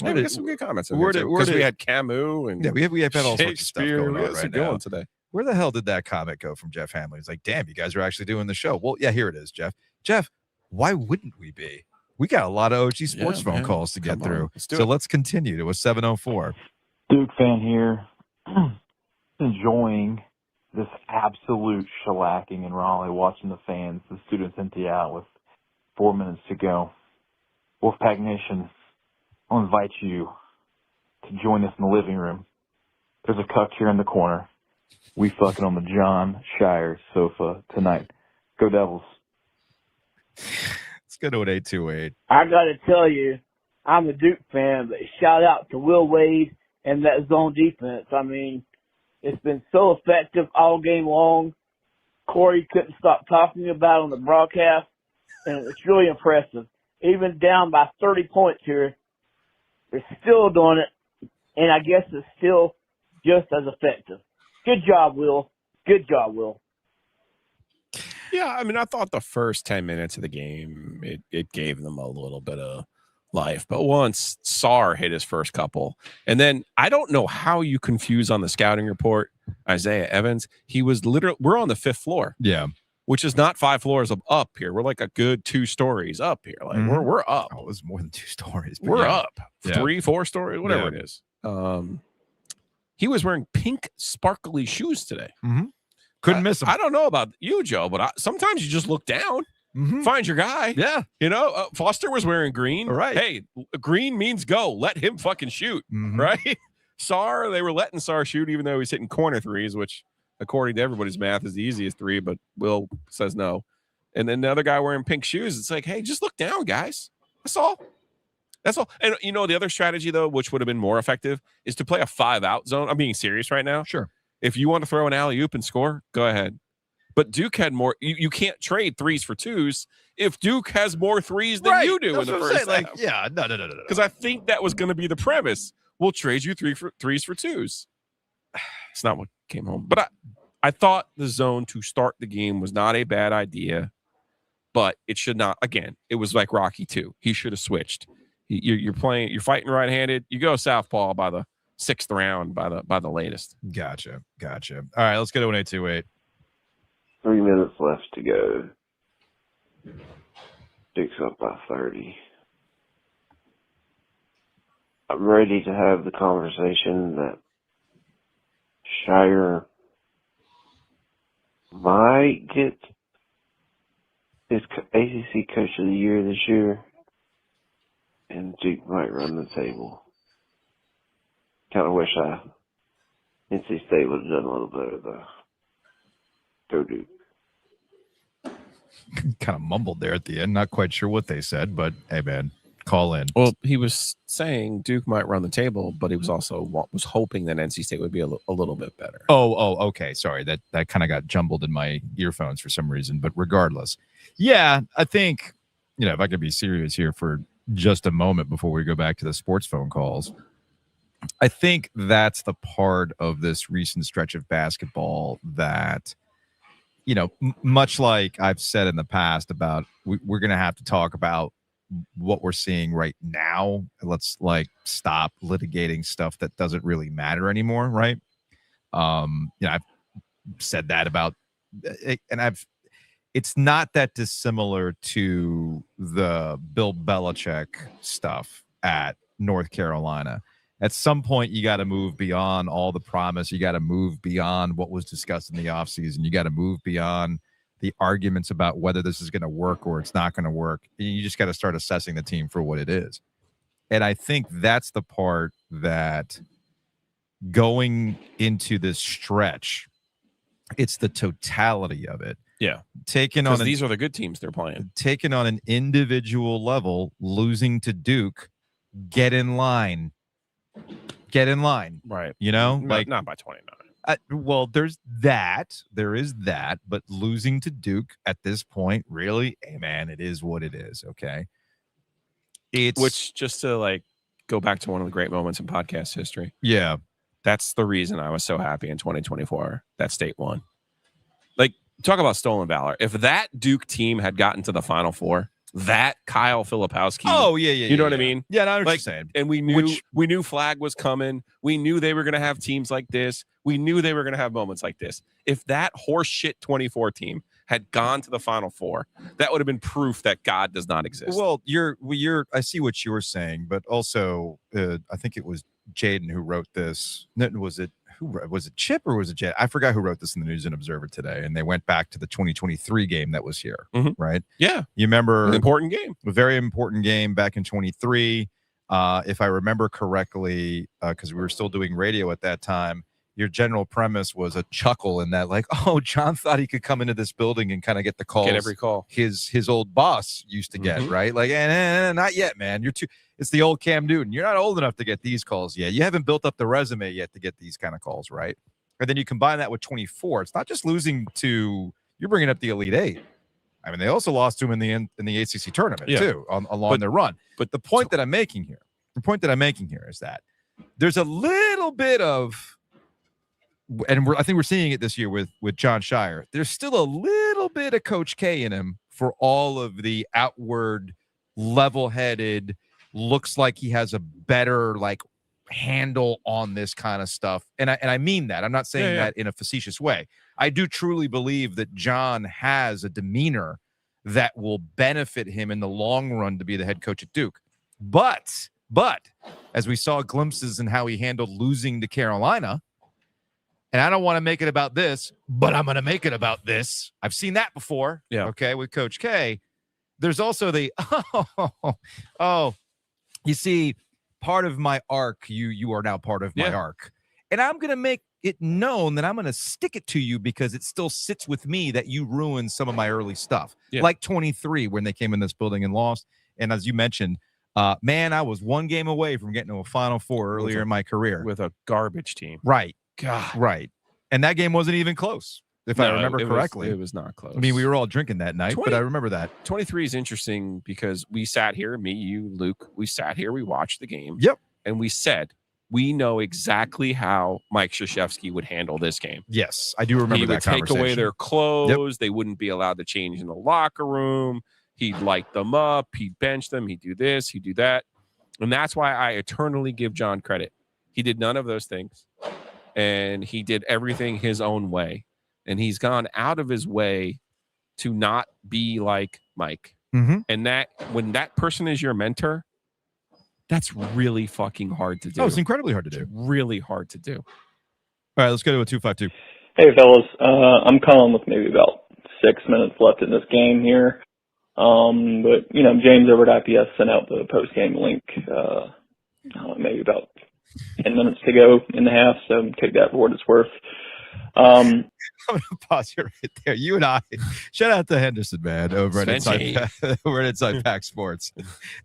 We got some good comments. Because we had Camus and we have had all sorts of stuff going on right now today. Where the hell did that comment go from Jeff Hamlin? He's like, damn, you guys are actually doing the show. Well, yeah, here it is, Jeff. Jeff, why wouldn't we be? We got a lot of OG Sports phone calls to get through. Let's continue to a 704. Duke fan here. Enjoying this absolute shellacking in Raleigh, watching the fans, the students empty out with 4 minutes to go. Wolfpack Nation, I'll invite you to join us in the living room. There's a cuck here in the corner. We fucking on the John Scheyer sofa tonight. Go Devils. Let's go to an 828. I got to tell you, I'm a Duke fan, but shout out to Will Wade and that zone defense. I mean, it's been so effective all game long. Corey couldn't stop talking about it on the broadcast, and it's really impressive. Even down by 30 points here, they're still doing it, and I guess it's still just as effective. Good job, Will. Good job, Will. Yeah, I mean, I thought the first 10 minutes of the game, it gave them a little bit of life. But once Saar hit his first couple, and then I don't know how you confuse on the scouting report Isaiah Evans. He was literally, we're on the 5th floor. Yeah. Which is not 5 floors up here. We're like a good 2 stories up here. Like we're up. Oh, it was more than 2 stories. We're up. 3, 4 stories, whatever it is. He was wearing pink sparkly shoes today. Couldn't miss him. I don't know about you, Joe, but sometimes you just look down, find your guy. Yeah. You know, Foster was wearing green. Right. Hey, green means go. Let him fucking shoot. Right. Saar, they were letting Saar shoot even though he's hitting corner threes, which according to everybody's math is the easiest 3, but Will says no. And then the other guy wearing pink shoes, it's like, hey, just look down, guys. That's all. That's all. And you know, the other strategy, though, which would have been more effective, is to play a 5-out zone. I'm being serious right now. Sure. If you want to throw an alley-oop and score, go ahead. But Duke had more. You can't trade 3s for 2s if Duke has more 3s than you do in the first half. Like, yeah, no. Because I think that was going to be the premise. We'll trade you 3s for 2s. It's not what came home. But I thought the zone to start the game was not a bad idea, but it should not. Again, it was like Rocky 2. He should have switched. You're fighting right-handed. You go southpaw by the 6th round by the latest. Gotcha. All right, let's go to 1828. 3 minutes left to go. Duke's up by 30. I'm ready to have the conversation that Scheyer might get his ACC Coach of the Year this year, and Duke might run the table. Kind of wish NC State would have done a little better, though. Go Duke. Kind of mumbled there at the end. Not quite sure what they said, but hey, man, call in. Well, he was saying Duke might run the table, but he was also hoping that NC State would be a little bit better. Oh, okay. Sorry, that kind of got jumbled in my earphones for some reason. But regardless, yeah, I think, if I could be serious here for just a moment before we go back to the sports phone calls, I think that's the part of this recent stretch of basketball that, much like I've said in the past about we're going to have to talk about what we're seeing right now. Let's stop litigating stuff that doesn't really matter anymore, right? I've said that about it, and it's not that dissimilar to the Bill Belichick stuff at North Carolina. At some point, you got to move beyond all the promise. You got to move beyond what was discussed in the offseason. You got to move beyond the arguments about whether this is going to work or it's not going to work. You just got to start assessing the team for what it is. And I think that's the part that going into this stretch, it's the totality of it. Yeah. These are the good teams they're playing. Taken on an individual level, losing to Duke, get in line. Right. Not by 29. Well, there is that, but losing to Duke at this point, really, hey man, it is what it is. Okay. Which, just to go back to one of the great moments in podcast history. Yeah. That's the reason I was so happy in 2024 that State won. Talk about stolen valor. If that Duke team had gotten to the Final Four, that Kyle Filipowski. Oh, yeah. You know what I mean? Yeah, I know what you're saying. And we knew Flag was coming. We knew they were going to have teams like this. We knew they were going to have moments like this. If that horseshit 24 team had gone to the Final Four, that would have been proof that God does not exist. Well, I see what you were saying, but also I think it was Jaden who wrote this. Was it Chip or was it Jed? I forgot who wrote this in the News and Observer today. And they went back to the 2023 game that was here, right? Yeah. You remember? An important game. A very important game back in 23. If I remember correctly, because we were still doing radio at that time, your general premise was a chuckle in that, John thought he could come into this building and kind of get the calls. Get every call. His old boss used to get, right? Not yet, man. You're too. It's the old Cam Newton. You're not old enough to get these calls yet. You haven't built up the resume yet to get these kind of calls, right? And then you combine that with 24. It's not just losing to. You're bringing up the Elite Eight. I mean, they also lost to him in the ACC tournament too, along their run. But the point that I'm making here is that there's a little bit of, and I think we're seeing it this year with John Scheyer. There's still a little bit of Coach K in him for all of the outward, level-headed. Looks like he has a better handle on this kind of stuff. And I mean that. I'm not saying that in a facetious way. I do truly believe that John has a demeanor that will benefit him in the long run to be the head coach at Duke. But as we saw glimpses in how he handled losing to Carolina, and I don't want to make it about this, but I'm going to make it about this. I've seen that before. Yeah. Okay. With Coach K, there's also the, you see, part of my arc, you are now part of my arc. And I'm going to make it known that I'm going to stick it to you because it still sits with me that you ruined some of my early stuff. Yeah. Like 23 when they came in this building and lost. And as you mentioned, man, I was one game away from getting to a Final Four earlier in my career. With a garbage team. Right. God. Right. And that game wasn't even close. if I remember correctly. It was not close. I mean, we were all drinking that night, but I remember that. 23 is interesting because we sat here, me, you, Luke, we sat here, we watched the game. Yep. And we said, we know exactly how Mike Krzyzewski would handle this game. Yes, I do remember that conversation. He would take away their clothes. Yep. They wouldn't be allowed to change in the locker room. He'd light them up. He'd bench them. He'd do this. He'd do that. And that's why I eternally give John credit. He did none of those things. And he did everything his own way. And he's gone out of his way to not be like Mike. Mm-hmm. And that when that person is your mentor, that's really fucking hard to do. Oh, it's incredibly hard to do. Really hard to do. All right, let's go to a 252. Hey, fellas. I'm calling with maybe about 6 minutes left in this game here. But, you know, James over at IPS sent out the post-game link maybe about 10 minutes to go in the half, so take that for what it's worth. I'm going to pause you right there. You and I, shout out to Henderson, man, over at Inside Pack Sports.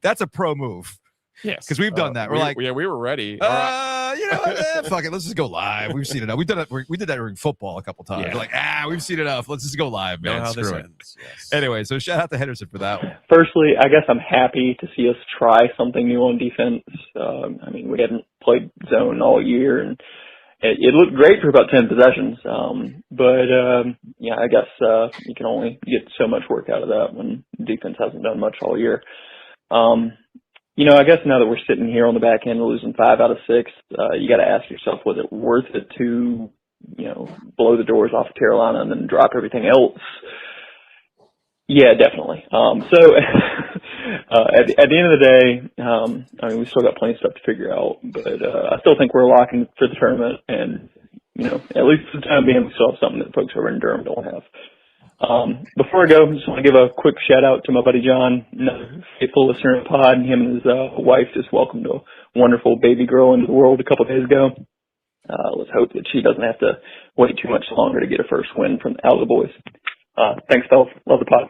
That's a pro move. Yes. Because we've done that. We were ready. You know what? Fuck it. Let's just go live. We've seen enough. We did that during football a couple times. Yeah. We're like, we've seen enough. Let's just go live, man. Screw it. Yes. Anyway, so shout out to Henderson for that one. Firstly, I guess I'm happy to see us try something new on defense. I mean, we hadn't played zone all year, and it looked great for about 10 possessions. I guess you can only get so much work out of that when defense hasn't done much all year. You know, I guess now that we're sitting here on the back end losing 5 out of 6, you got to ask yourself, was it worth it to, you know, blow the doors off of Carolina and then drop everything else? Yeah, definitely. At the end of the day, I mean, we still got plenty of stuff to figure out, but I still think we're locking for the tournament, and, you know, at least for the time being, we still have something that folks over in Durham don't have. Before I go, I just want to give a quick shout out to my buddy John, another faithful listener of the pod. Him and his wife just welcomed a wonderful baby girl into the world a couple of days ago. Let's hope that she doesn't have to wait too much longer to get her first win from the Boys. Thanks, fellas. Love the pod.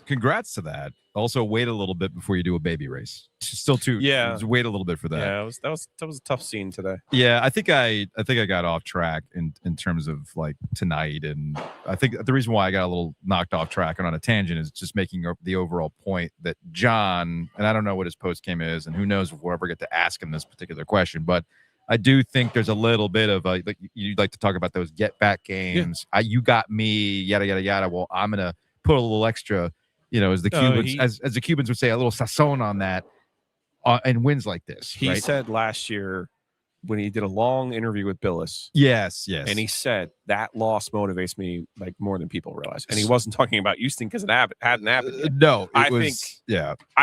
Congrats to that. Also, wait a little bit before you do a baby race. Still too. Yeah. Just wait a little bit for that. Yeah, that was a tough scene today. Yeah, I think I got off track in terms of like tonight, and I think the reason why I got a little knocked off track and on a tangent is just making the overall point that John, and I don't know what his post game is, and who knows if we'll ever get to ask him this particular question, but I do think there's a little bit of like you'd like to talk about those get back games. Yeah. You got me, yada yada yada. Well, I'm gonna put a little extra. You know, as the Cubans, as the Cubans would say, a little sazon on that, and wins like this. He said last year when he did a long interview with Billis. Yes, and he said that loss motivates me like more than people realize. And he wasn't talking about Houston because it hadn't happened. No, I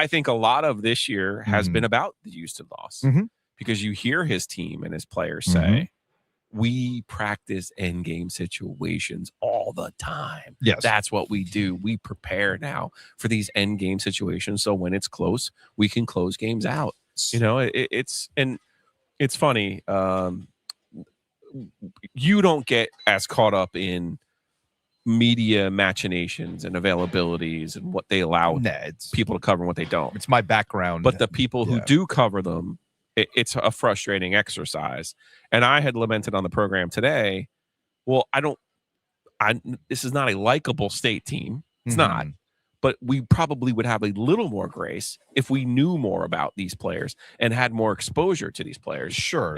think a lot of this year has been about the Houston loss because you hear his team and his players say, we practice end game situations all the time. Yes. That's what we do. We prepare now for these end game situations. So when it's close, we can close games out. You know, it's funny. You don't get as caught up in media machinations and availabilities and what they allow people to cover and what they don't. It's my background. But the people who do cover them, it's a frustrating exercise. And I had lamented on the program today, well, this is not a likable state team. It's not. But we probably would have a little more grace if we knew more about these players and had more exposure to these players. Sure.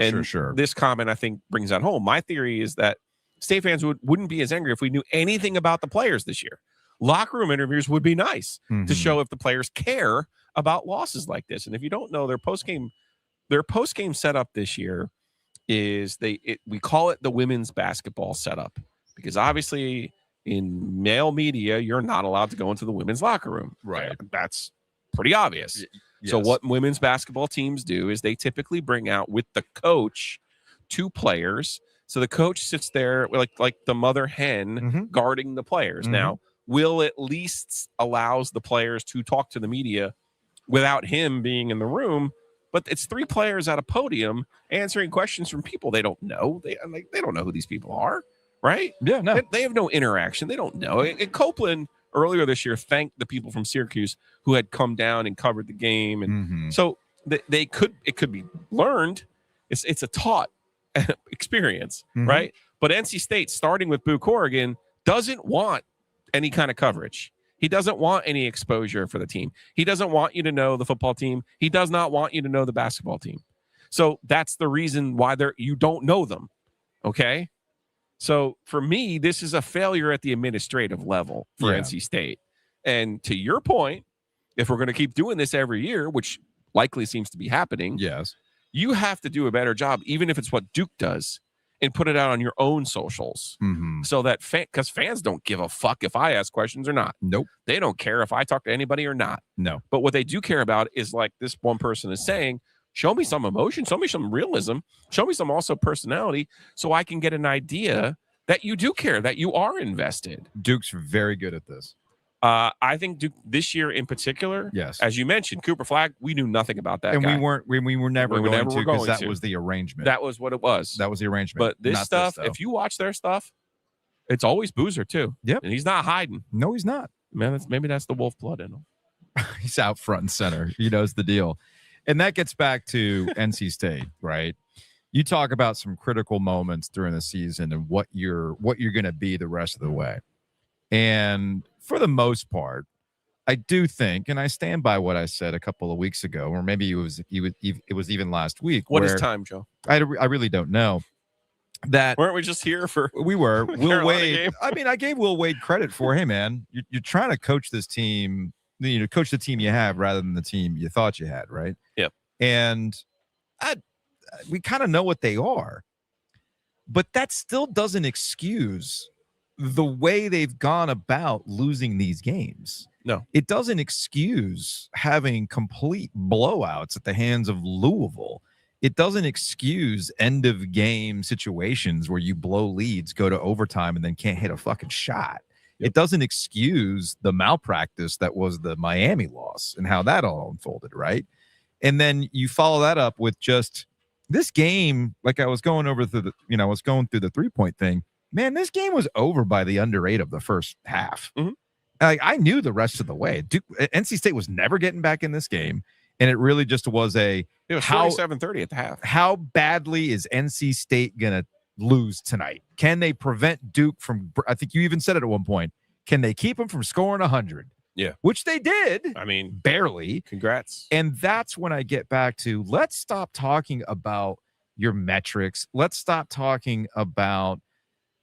This comment, I think, brings that home. My theory is that state fans wouldn't be as angry if we knew anything about the players this year. Locker room interviews would be nice to show if the players care about losses like this. And if you don't know, their post-game setup this year is we call it the women's basketball setup because obviously in male media, you're not allowed to go into the women's locker room. Right. That's pretty obvious. Yes. So what women's basketball teams do is they typically bring out with the coach 2 players. So the coach sits there like the mother hen guarding the players. Now, Will at least allows the players to talk to the media without him being in the room. But it's 3 players at a podium answering questions from people they don't know. They don't know who these people are, right? Yeah, no. They have no interaction. They don't know. And Copeland earlier this year thanked the people from Syracuse who had come down and covered the game. And so it could be learned. It's a taught experience, right? But NC State, starting with Boo Corrigan, doesn't want any kind of coverage. He doesn't want any exposure for the team. He doesn't want you to know the football team. He does not want you to know the basketball team. So that's the reason why you don't know them. Okay? So for me, this is a failure at the administrative level for NC State. And to your point, if we're going to keep doing this every year, which likely seems to be happening, yes, you have to do a better job, even if it's what Duke does, and put it out on your own socials. So that because fans don't give a fuck if I ask questions or not. Nope. They don't care if I talk to anybody or not. No. But what they do care about is, like this one person is saying, show me some emotion, show me some realism, show me some also personality, so I can get an idea that you do care, that you are invested. Duke's very good at this. I think Duke this year in particular, yes, as you mentioned, Cooper Flagg, we knew nothing about that and guy. we were never going to, because that was the arrangement. That was what it was. That was the arrangement. But this stuff, if you watch their stuff, it's always Boozer too. Yep. And he's not hiding. No, he's not. Man, maybe that's the wolf blood in him. He's out front and center. He knows the deal. And that gets back to NC State, right? You talk about some critical moments during the season and what you're going to be the rest of the way. And for the most part, I do think, and I stand by what I said a couple of weeks ago, or maybe it was even last week. What is time, Joe? I really don't know. That weren't we just here for? We were. Will Wade. Game? I mean, I gave Will Wade credit for, hey man, you're trying to coach this team. Coach the team you have rather than the team you thought you had, right? Yep. And we kind of know what they are, but that still doesn't excuse the way they've gone about losing these games. No, it doesn't excuse having complete blowouts at the hands of Louisville. It doesn't excuse end of game situations where you blow leads, go to overtime, and then can't hit a fucking shot. Yep. It doesn't excuse the malpractice that was the Miami loss and how that all unfolded, right? And then you follow that up with just this game, like I was going over through I was going through the 3-point thing. Man, this game was over by the under 8 of the first half. I knew the rest of the way. NC State was never getting back in this game, and it really just was it was 47-30 at the half. How badly is NC State gonna lose tonight? Can they prevent Duke from? I think you even said it at one point. Can they keep them from scoring 100? Yeah, which they did. I mean, barely. Congrats. And that's when I get back to, let's stop talking about your metrics. Let's stop talking about,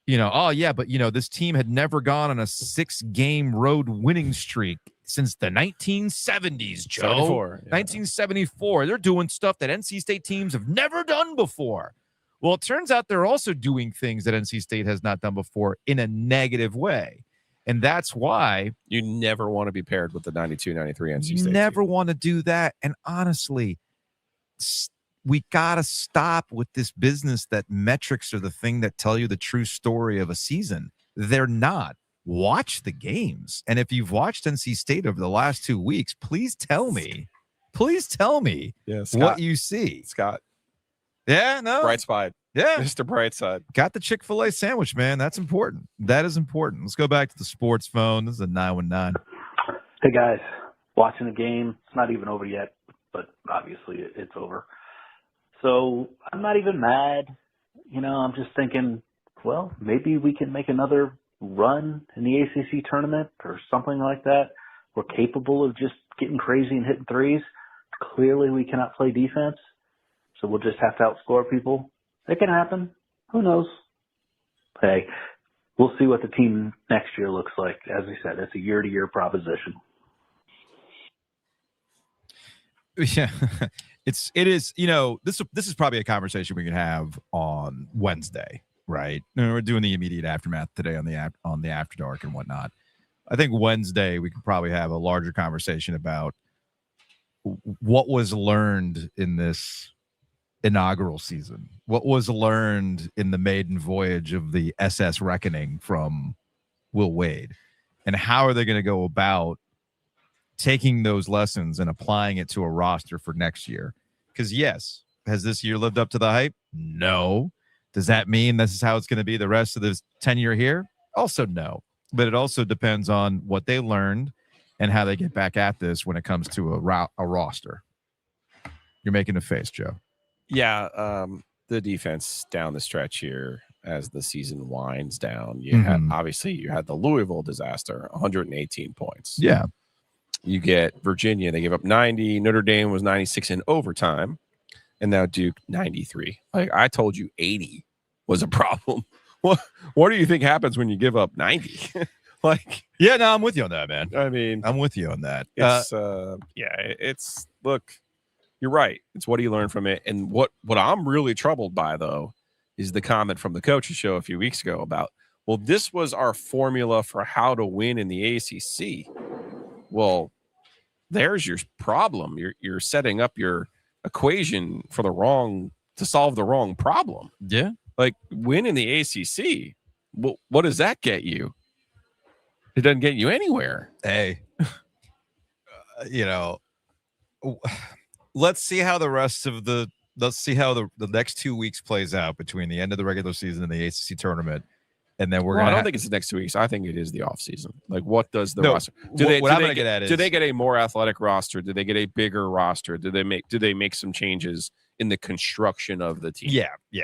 oh yeah, but this team had never gone on a 6-game road winning streak since the 1970s, Joe. 1974. They're doing stuff that NC State teams have never done before. Well, it turns out they're also doing things that NC State has not done before in a negative way. And that's why you never want to be paired with the 92-93 NC State. You never want to do that. And honestly, we got to stop with this business that metrics are the thing that tell you the true story of a season. They're not. Watch the games. And if you've watched NC State over the last 2 weeks, please tell me what you see. Scott. Yeah, no. Bright spot. Yeah. Mr. Brightside. Got the Chick-fil-A sandwich, man. That's important. That is important. Let's go back to the sports phone. This is a 919. Hey, guys. Watching the game. It's not even over yet, but obviously it's over. So I'm not even mad. I'm just thinking, well, maybe we can make another run in the ACC tournament or something like that. We're capable of just getting crazy and hitting threes. Clearly we cannot play defense, so we'll just have to outscore people. It can happen. Who knows? Hey, we'll see what the team next year looks like. As we said, it's a year-to-year proposition. Yeah, it is. This is probably a conversation we can have on Wednesday, right? We're doing the immediate aftermath today on the After Dark and whatnot. I think Wednesday we could probably have a larger conversation about what was learned in this inaugural season, what was learned in the maiden voyage of the SS Reckoning from Will Wade, and how are they going to go about taking those lessons and applying it to a roster for next year? Because yes, has this year lived up to the hype? No. Does that mean this is how it's going to be the rest of this tenure here? Also no. But it also depends on what they learned and how they get back at this when it comes to a roster. You're making a face, Joe. Yeah, the defense down the stretch here as the season winds down. You had obviously you had the Louisville disaster, 118 points. Yeah. You get Virginia, they gave up 90. Notre Dame was 96 in overtime, and now Duke 93. Like I told you, 80 was a problem. What do you think happens when you give up 90? Like, yeah, no, I'm with you on that, man. I mean, I'm with you on that. It's it's look, you're right. It's what do you learn from it? And what I'm really troubled by though is the comment from the coaches show a few weeks ago about, well, this was our formula for how to win in the ACC. Well, there's your problem. You're setting up your equation for to solve the wrong problem. Yeah. Like win in the ACC. Well, what does that get you? It doesn't get you anywhere. Hey, let's see how the next 2 weeks plays out between the end of the regular season and the ACC tournament. And then I don't think it's the next 2 weeks. I think it is the off season. Like, what does the roster? Do they get a more athletic roster? Do they get a bigger roster? Do they make some changes in the construction of the team? Yeah.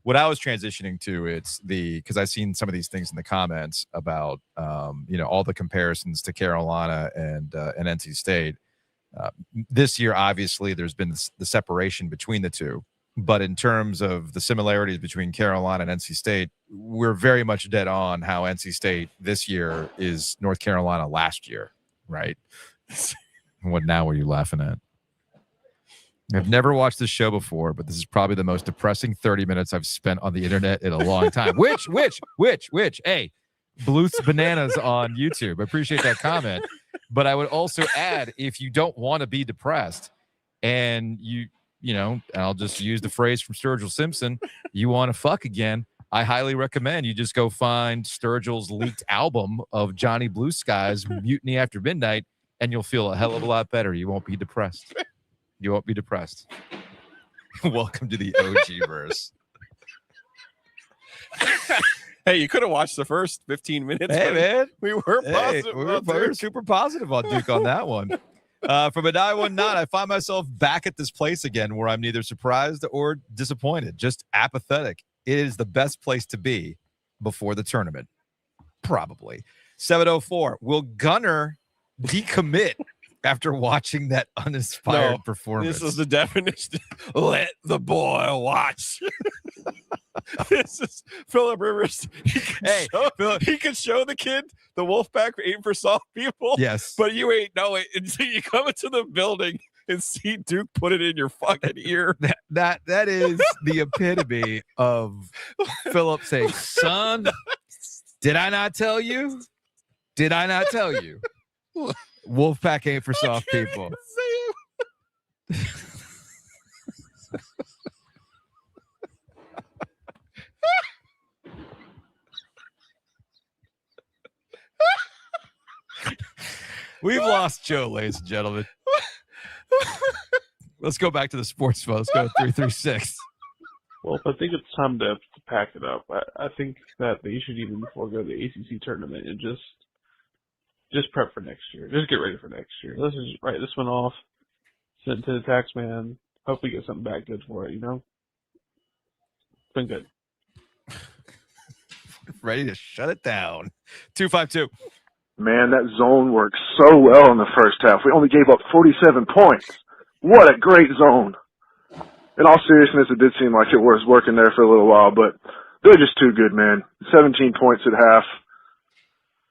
What I was transitioning to, because I've seen some of these things in the comments about all the comparisons to Carolina and NC State. This year, obviously, there's been the separation between the two. But in terms of the similarities between Carolina and NC State, we're very much dead on how NC State this year is North Carolina last year, right? What now were you laughing at? I've never watched this show before, but this is probably the most depressing 30 minutes I've spent on the internet in a long time. Which, hey, Blue Bananas on YouTube. I appreciate that comment. But I would also add, if you don't want to be depressed and and I'll just use the phrase from Sturgill Simpson, you want to fuck again, I highly recommend you just go find Sturgill's leaked album of Johnny Blue Sky's Mutiny After Midnight, and you'll feel a hell of a lot better. You won't be depressed. You won't be depressed. Welcome to the OG verse. Hey, you could have watched the first 15 minutes. Hey, man. We were positive. We were super positive on Duke on that one. From a die one not, I find myself back at this place again where I'm neither surprised or disappointed, just apathetic. It is the best place to be before the tournament. Probably. 704. Will Gunner decommit after watching that uninspired performance? This is the definition. Let the boy watch. This is Phillip Rivers. He can show the kid the Wolfpack aim for soft people. Yes. But you ain't know it until you come into the building and see Duke put it in your fucking ear. That is the epitome of Phillip saying, son, did I not tell you? Did I not tell you? Wolfpack ain't for soft people. We've lost Joe, ladies and gentlemen. Let's go back to the sports phone. Let's go to 336. Well, I think it's time to pack it up. I think that they should even forego the ACC tournament and just prep for next year. Just get ready for next year. Let's just write this one off, send it to the tax man. Hope we get something back good for it, It's been good. Ready to shut it down. 252. Man, that zone worked so well in the first half. We only gave up 47 points. What a great zone. In all seriousness, it did seem like it was working there for a little while, but they're just too good, man. 17 points at half.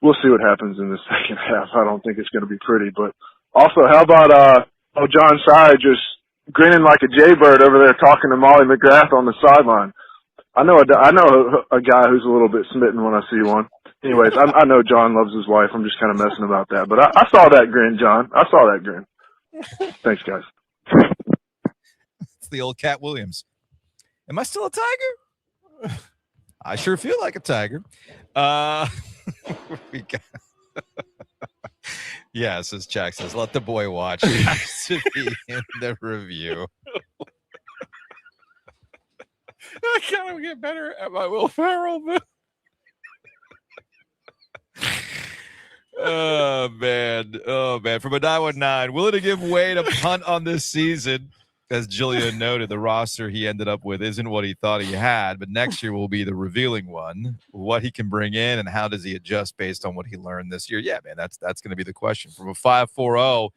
We'll see what happens in the second half. I don't think it's going to be pretty, but also, how about John Scheyer just grinning like a jaybird over there talking to Molly McGrath on the sideline? I know a guy who's a little bit smitten when I see one. Anyways, I know John loves his wife. I'm just kind of messing about that. But I saw that grin, John. I saw that grin. Thanks, guys. It's the old Cat Williams. Am I still a tiger? I sure feel like a tiger. We got... Yeah, says Jack says, let the boy watch. It has to be in the review. I gotta get better at my Will Ferrell. Oh man. From a 919, willing to give Wade a punt on this season As Gilio noted, the roster he ended up with isn't what he thought he had, but next year will be the revealing one. What he can bring in and how does he adjust based on what he learned this year? Yeah, man, that's going to be the question. From a 5-4-0,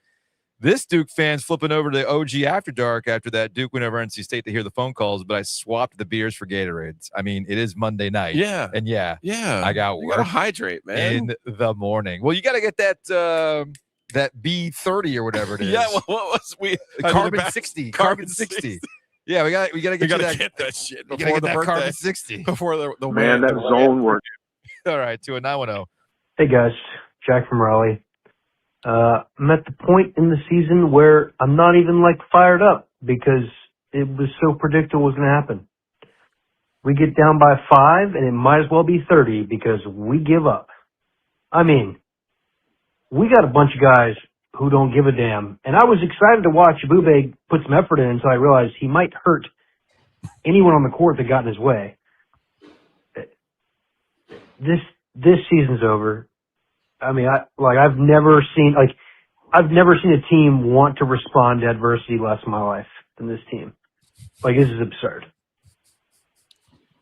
this Duke fan's flipping over to the OG After Dark after that Duke went over NC State to hear the phone calls, but I swapped the beers for Gatorades. I mean, it is Monday night. Yeah. And Yeah. I got You work gotta hydrate, man. in the morning. Well, you got to get that B30 or whatever it is. Yeah, well, what was we Carbon 60. Carbon 60. Yeah, we got to get that shit you before gotta get the that birthday. Carbon 60. Before the Man, that zone work. All right, to a 910. Hey guys, Jack from Raleigh. I'm at the point in the season where I'm not even fired up because it was so predictable it was going to happen. We get down by 5 and it might as well be 30 because we give up. I mean, we got a bunch of guys who don't give a damn. And I was excited to watch Abube put some effort in until I realized he might hurt anyone on the court that got in his way. This season's over. I mean, I've never seen a team want to respond to adversity less in my life than this team. This is absurd.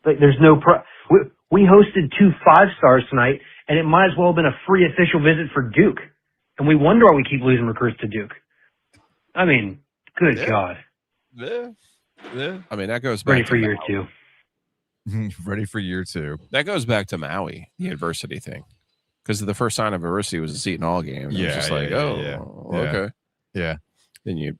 There's no we hosted 2 5-stars tonight, and it might as well have been a free official visit for Duke. And we wonder why we keep losing recruits to Duke. I mean, good God. Yeah. I mean, that goes back Ready to for year 2. Ready for year 2. That goes back to Maui, the adversity thing. Because the first sign of adversity was a Seton Hall game. And it was just okay. Yeah. Then you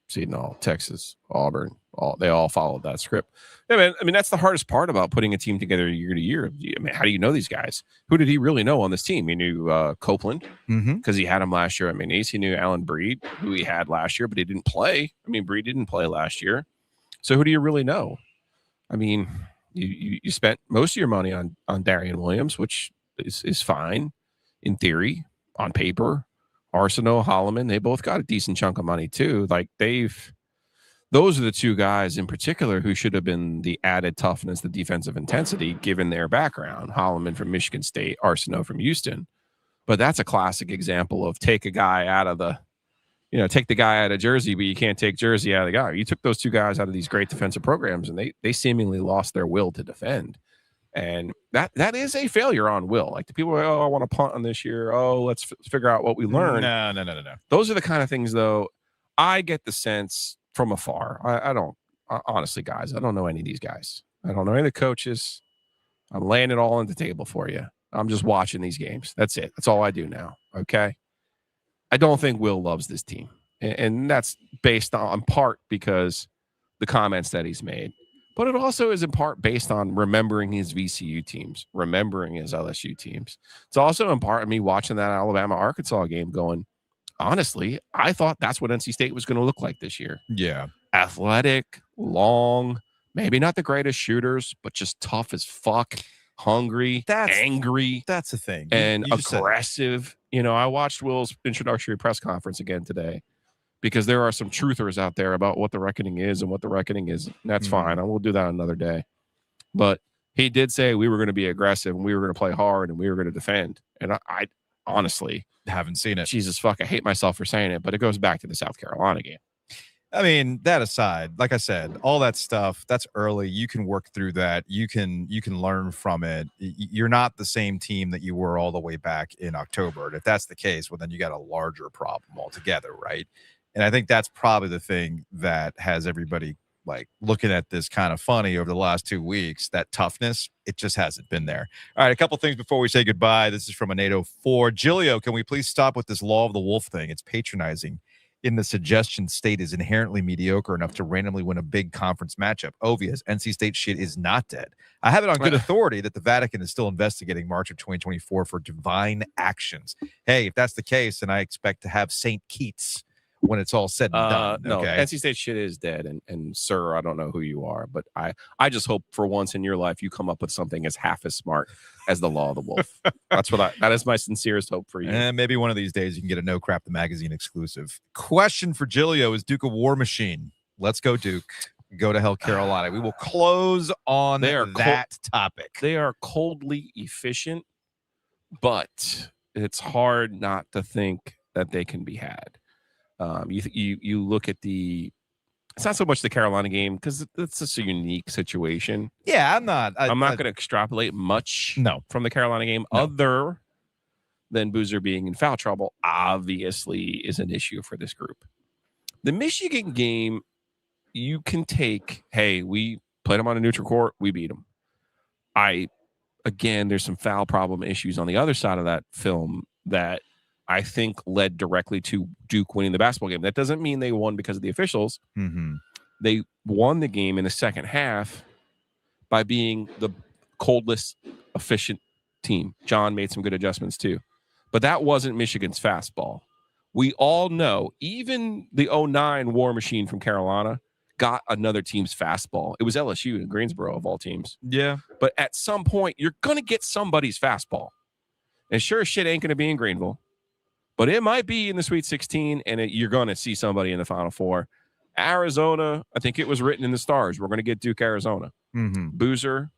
Seton Hall, Texas, Auburn, they all followed that script. Yeah, man. I mean, that's the hardest part about putting a team together year to year. I mean, how do you know these guys? Who did he really know on this team? He knew Copeland because he had him last year at Maynese. He knew Alan Breed, who he had last year, but he didn't play. I mean, Breed didn't play last year. So who do you really know? I mean, you spent most of your money on Darian Williams, which is fine in theory, on paper. Arsenault, Holloman, they both got a decent chunk of money too. Those are the 2 guys in particular who should have been the added toughness, the defensive intensity, given their background. Holloman from Michigan State, Arsenault from Houston. But that's a classic example of take the guy out of Jersey, but you can't take Jersey out of the guy. You took those 2 guys out of these great defensive programs, and they seemingly lost their will to defend. And that is a failure on Will. The people are, I want to punt on this year. Let's figure out what we learned. No. Those are the kind of things, though, I get the sense from afar. I don't, honestly, guys, I don't know any of these guys. I don't know any of the coaches. I'm laying it all on the table for you. I'm just watching these games. That's it. That's all I do now. Okay. I don't think Will loves this team. And that's based on part because the comments that he's made. But it also is in part based on remembering his VCU teams, remembering his LSU teams. It's also in part of me watching that Alabama-Arkansas game going, honestly, I thought that's what NC State was going to look like this year. Yeah. Athletic, long, maybe not the greatest shooters, but just tough as fuck, hungry, angry. That's the thing. And you aggressive. I watched Will's introductory press conference again today. Because there are some truthers out there about what the reckoning is and what the reckoning is. And that's fine. I will do that another day. But he did say we were going to be aggressive and we were going to play hard and we were going to defend. And I honestly haven't seen it. Jesus fuck, I hate myself for saying it, but it goes back to the South Carolina game. I mean, that aside, like I said, all that stuff, that's early. You can work through that. You can learn from it. You're not the same team that you were all the way back in October. And if that's the case, well, then you got a larger problem altogether, right? And I think that's probably the thing that has everybody looking at this kind of funny over the last 2 weeks. That toughness, it just hasn't been there. All right, a couple things before we say goodbye. This is from an 804. Gilio, can we please stop with this law of the wolf thing? It's patronizing. In the suggestion, State is inherently mediocre enough to randomly win a big conference matchup. Obvious, NC State shit is not dead. I have it on good authority that the Vatican is still investigating March of 2024 for divine actions. Hey, if that's the case, then I expect to have St. Keats when it's all said and done. No, okay? NC State shit is dead. And sir, I don't know who you are, but I just hope for once in your life you come up with something as half as smart as the law of the wolf. That is my sincerest hope for you. And maybe one of these days you can get a No Crap the Magazine exclusive. Question for Gilio: is Duke a war machine? Let's go, Duke. Go to hell, Carolina. We will close on that topic. They are coldly efficient, but it's hard not to think that they can be had. You look at the It's not so much the Carolina game because it's just a unique situation. Yeah, I'm not going to extrapolate much from the Carolina game other than Boozer being in foul trouble, obviously is an issue for this group. The Michigan game, you can take, hey, we played them on a neutral court, we beat them. Again, there's some foul problem issues on the other side of that film that I think led directly to Duke winning the basketball game. That doesn't mean they won because of the officials. Mm-hmm. They won the game in the second half by being the coldest, efficient team. John made some good adjustments too. But that wasn't Michigan's fastball. We all know, even the 09 War Machine from Carolina got another team's fastball. It was LSU in Greensboro, of all teams. Yeah. But at some point, you're going to get somebody's fastball. And sure as shit ain't going to be in Greenville. But it might be in the Sweet 16, and you're going to see somebody in the Final Four. Arizona, I think it was written in the stars. We're going to get Duke, Arizona. Mm-hmm. Boozer,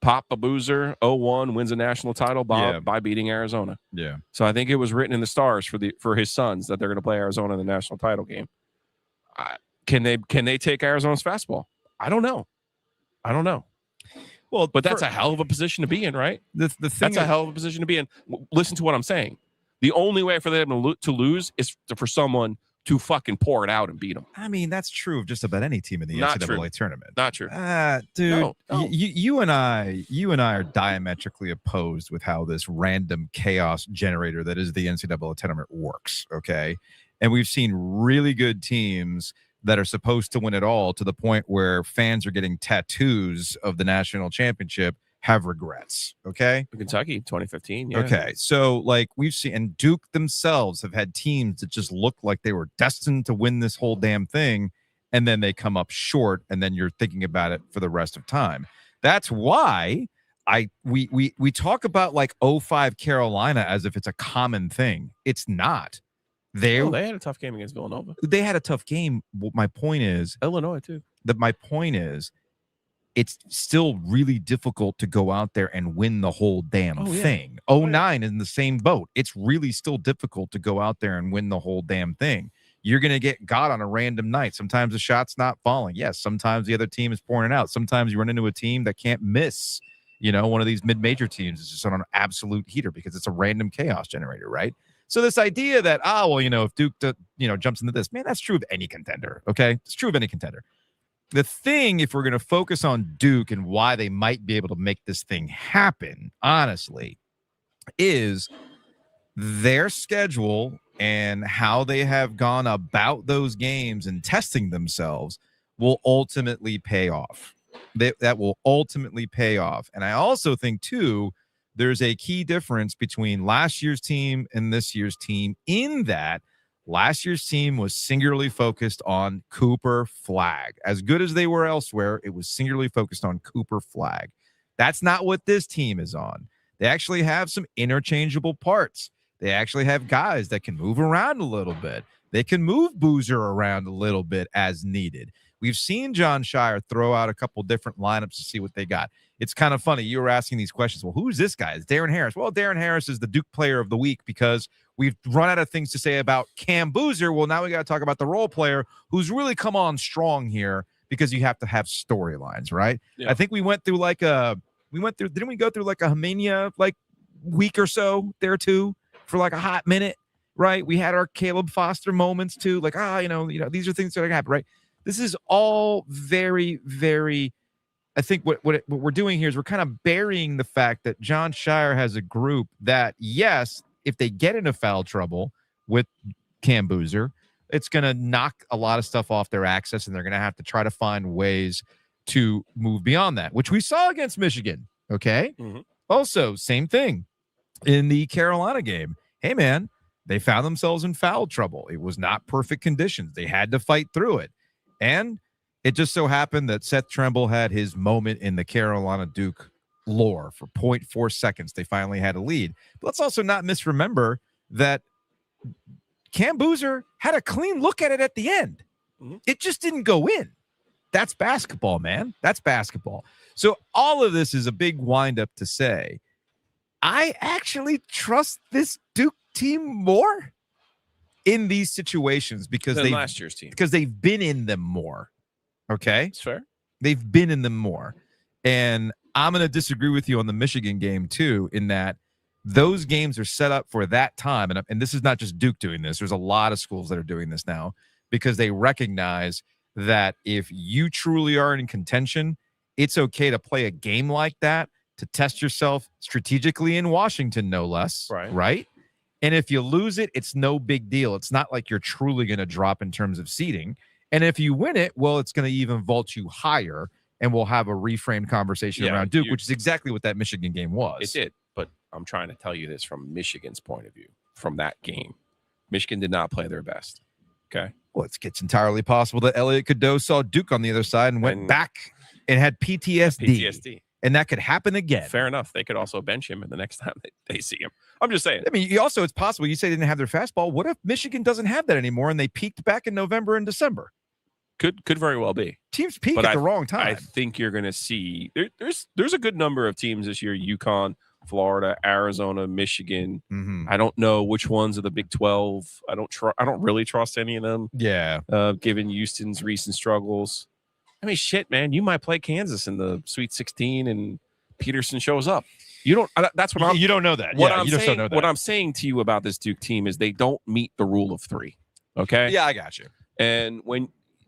Papa Boozer, 01, wins a national title by beating Arizona. Yeah. So I think it was written in the stars for his sons that they're going to play Arizona in the national title game. Can they take Arizona's fastball? I don't know. Well, but that's a hell of a position to be in, right? The thing that's a hell of a position to be in. Listen to what I'm saying. The only way for them to lose is for someone to fucking pour it out and beat them. I mean, that's true of just about any team in the NCAA tournament. Not true. Dude, No. You and I are diametrically opposed with how this random chaos generator that is the NCAA tournament works, okay? And we've seen really good teams that are supposed to win it all to the point where fans are getting tattoos of the national championship have regrets, okay? Kentucky, 2015, yeah. Okay, so like we've seen, and Duke themselves have had teams that just look like they were destined to win this whole damn thing, and then they come up short, and then you're thinking about it for the rest of time. That's why we talk about like 05 Carolina as if it's a common thing. It's not. They had a tough game against Villanova. They had a tough game. My point is Illinois too. My point is, it's still really difficult to go out there and win the whole damn thing. 09 in the same boat. It's really still difficult to go out there and win the whole damn thing. You're going to get got on a random night. Sometimes the shot's not falling. Yes, sometimes the other team is pouring it out. Sometimes you run into a team that can't miss. You know, one of these mid-major teams is just on an absolute heater because it's a random chaos generator, right? So this idea that, if Duke, jumps into this, man, that's true of any contender, okay? It's true of any contender. The thing, if we're going to focus on Duke and why they might be able to make this thing happen, honestly, is their schedule and how they have gone about those games and testing themselves will ultimately pay off. That will ultimately pay off. And I also think, too, there's a key difference between last year's team and this year's team in that last year's team was singularly focused on Cooper Flag. As good as they were elsewhere, it was singularly focused on Cooper Flag. That's not what this team is on. They actually have some interchangeable parts. They actually have guys that can move around a little bit. They can move Boozer around a little bit as needed. We've seen John Scheyer throw out a couple different lineups to see what they got. It's kind of funny. You were asking these questions. Well, who's this guy? It's Darren Harris. Well, Darren Harris is the Duke player of the week because we've run out of things to say about Cam Boozer. Well, now we got to talk about the role player who's really come on strong here because you have to have storylines, right? Yeah. I think we went through didn't we go through like a Hamania week or so there too for like a hot minute, right? We had our Caleb Foster moments too. Like, these are things that are going to happen, right? This is all very, very, I think what we're doing here is we're kind of burying the fact that John Scheyer has a group that, yes, if they get into foul trouble with Cam Boozer, it's going to knock a lot of stuff off their access, and they're going to have to try to find ways to move beyond that, which we saw against Michigan, okay? Mm-hmm. Also, same thing in the Carolina game. Hey, man, they found themselves in foul trouble. It was not perfect conditions. They had to fight through it. And it just so happened that Seth Trimble had his moment in the Carolina Duke lore for 0.4 seconds. They finally had a lead. But let's also not misremember that Cam Boozer had a clean look at it at the end. Mm-hmm. It just didn't go in. That's basketball, man. That's basketball. So all of this is a big wind-up to say, I actually trust this Duke team more. in these situations because Than last year's team. because they've been in them more. Okay, It's fair. they've been in them more, and I'm going to disagree with you on the Michigan game too, in that those games are set up for that time, and this is not just Duke doing this. There's a lot of schools that are doing this now because they recognize that if you truly are in contention, it's okay to play a game like that to test yourself strategically in Washington, no less. Right. And if you lose it, it's no big deal. It's not like you're truly going to drop in terms of seeding. And if you win it, well, it's going to even vault you higher, and we'll have a reframed conversation around Duke, which is exactly what that Michigan game was. It did, but I'm trying to tell you this from Michigan's point of view, from that game. Michigan did not play their best. Okay. Well, it's entirely possible that Elliot Cadeau saw Duke on the other side and went back and had PTSD. And that could happen again. Fair enough. They could also bench him the next time they see him. I'm just saying. I mean, it's possible. You say they didn't have their fastball. What if Michigan doesn't have that anymore and they peaked back in November and December? Could very well be. Teams peak at the wrong time. I think you're going to see there's a good number of teams this year: UConn, Florida, Arizona, Michigan. Mm-hmm. I don't know which ones of the Big 12. I don't really trust any of them. Yeah. Given Houston's recent struggles. I mean, shit, man. You might play Kansas in the Sweet 16, and Peterson shows up. You don't. That's what I'm. You don't know that. You just don't know that. What I'm saying to you about this Duke team is they don't meet the rule of 3. Okay. Yeah, I got you. And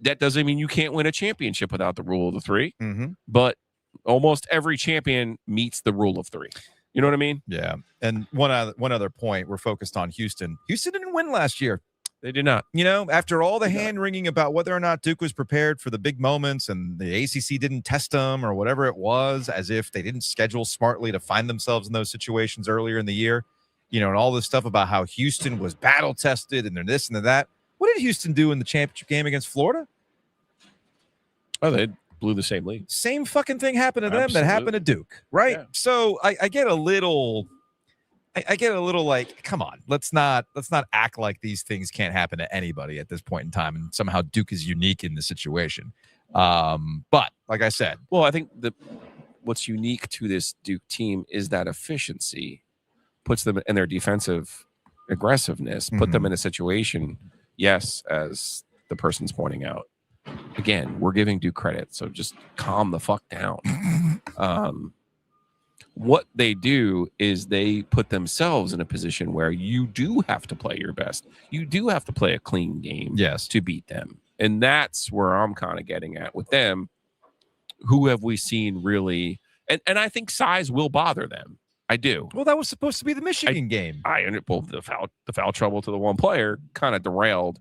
that doesn't mean you can't win a championship without the rule of the 3. Mm-hmm. But almost every champion meets the rule of 3. You know what I mean? Yeah. And one other point, we're focused on Houston. Houston didn't win last year. They did not. After all the hand-wringing about whether or not Duke was prepared for the big moments and the ACC didn't test them or whatever it was, as if they didn't schedule smartly to find themselves in those situations earlier in the year, and all this stuff about how Houston was battle-tested and they're this and they're that. What did Houston do in the championship game against Florida? Oh, they blew the same lead. Same fucking thing happened to them that happened to Duke, right? Yeah. So I get a little... I get a little like, come on, let's not act like these things can't happen to anybody at this point in time, and somehow Duke is unique in the situation. But like I said, well, I think what's unique to this Duke team is that efficiency puts them in their defensive aggressiveness, put them in a situation. Yes, as the person's pointing out. Again, we're giving Duke credit, so just calm the fuck down. What they do is they put themselves in a position where you do have to play your best. You do have to play a clean game to beat them. And that's where I'm kind of getting at with them. Who have we seen really? And I think size will bother them. I do. Well, that was supposed to be the Michigan game. The foul trouble to the one player kind of derailed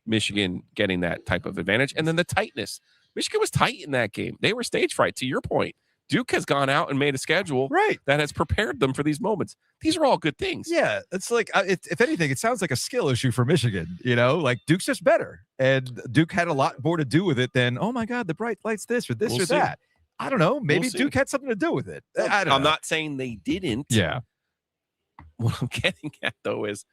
Michigan getting that type of advantage. And then the tightness. Michigan was tight in that game. They were stage fright, to your point. Duke has gone out and made a schedule that has prepared them for these moments. These are all good things. Yeah, it's like, if anything, it sounds like a skill issue for Michigan. Like Duke's just better. And Duke had a lot more to do with it than, oh my God, the bright lights this or this or that. I don't know. Maybe Duke had something to do with it. I'm not saying they didn't. Yeah. What I'm getting at, though, is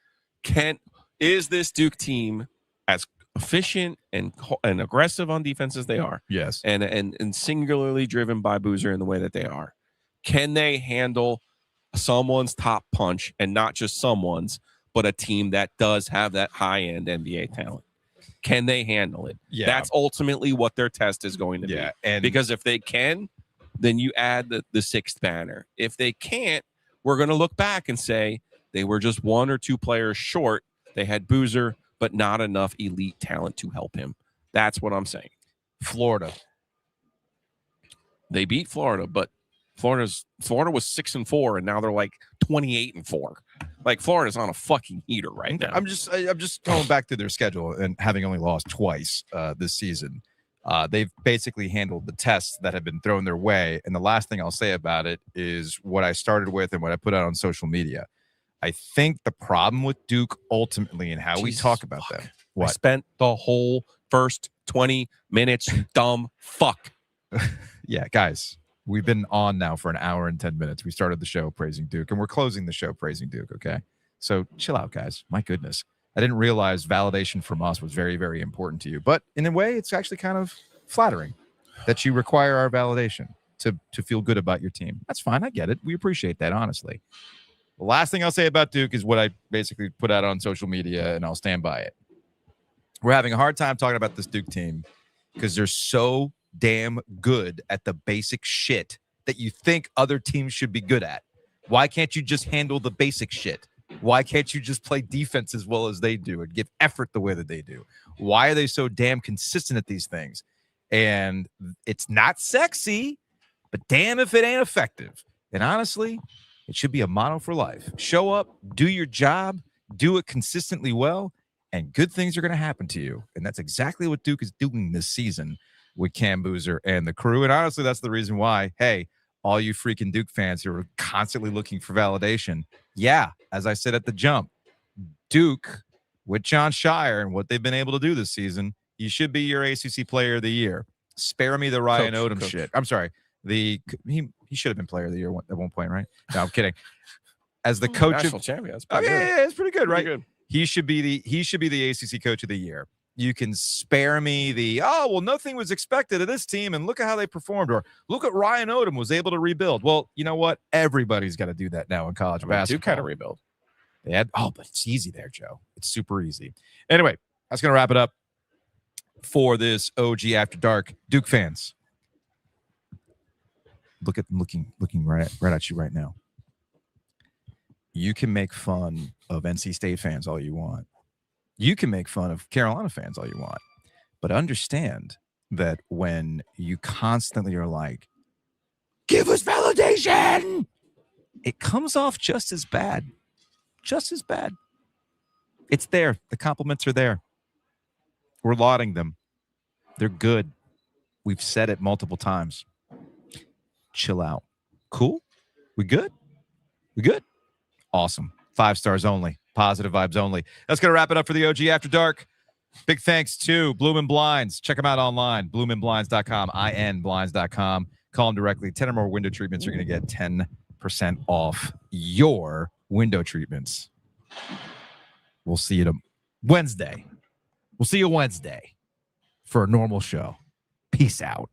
this Duke team as efficient and aggressive on defense as they are? Yes. And singularly driven by Boozer in the way that they are. Can they handle someone's top punch, and not just someone's, but a team that does have that high-end NBA talent? Can they handle it? Yeah. That's ultimately what their test is going to be. And because if they can, then you add the sixth banner. If they can't, we're going to look back and say they were just one or two players short. They had Boozer, but not enough elite talent to help him. That's what I'm saying. Florida. They beat Florida, but Florida was 6-4, and now they're like 28-4. Like, Florida's on a fucking heater right now. I'm just going back to their schedule and having only lost twice this season. They've basically handled the tests that have been thrown their way. And the last thing I'll say about it is what I started with and what I put out on social media. I think the problem with Duke ultimately and how we talk about them. I spent the whole first 20 minutes, you dumb fuck. Yeah, guys, we've been on now for an hour and 10 minutes. We started the show praising Duke, and we're closing the show praising Duke, okay? So chill out, guys. My goodness. I didn't realize validation from us was very, very important to you. But in a way, it's actually kind of flattering that you require our validation to feel good about your team. That's fine. I get it. We appreciate that, honestly. The last thing I'll say about Duke is what I basically put out on social media, and I'll stand by it. We're having a hard time talking about this Duke team because they're so damn good at the basic shit that you think other teams should be good at. Why can't you just handle the basic shit? Why can't you just play defense as well as they do and give effort the way that they do? Why are they so damn consistent at these things? And it's not sexy, but damn if it ain't effective. And honestly, it should be a motto for life. Show up, do your job, do it consistently well, and good things are going to happen to you. And that's exactly what Duke is doing this season with Cam Boozer and the crew. And honestly, that's the reason why, hey, all you freaking Duke fans who are constantly looking for validation, yeah, as I said at the jump, Duke with John Scheyer and what they've been able to do this season, he should be your ACC Player of the Year. Spare me the Ryan Odom shit. I'm sorry. He should have been Player of the Year at one point, right? No, I'm kidding. As the coach National of champion, that's oh, pretty good. yeah, it's pretty good, right? Pretty good. He should be the ACC Coach of the Year. You can spare me the, oh, well, nothing was expected of this team, and look at how they performed, or look at Ryan Odom was able to rebuild. Well, you know what? Everybody's got to do that now in college basketball. Duke had to rebuild. They had, but it's easy there, Joe. It's super easy. Anyway, that's going to wrap it up for this OG After Dark. Duke fans, look at them looking right at you right now. You can make fun of NC State fans all you want. You can make fun of Carolina fans all you want. But understand that when you constantly are like, give us validation, it comes off just as bad. Just as bad. It's there. The compliments are there. We're lauding them. They're good. We've said it multiple times. Chill out. Cool? We good? We good? Awesome. 5 stars only. Positive vibes only. That's going to wrap it up for the OG After Dark. Big thanks to Bloomin Blinds. Check them out online. BloominBlinds.com. INBlinds.com. Call them directly. 10 or more window treatments. You're going to get 10% off your window treatments. We'll see you Wednesday. We'll see you Wednesday for a normal show. Peace out.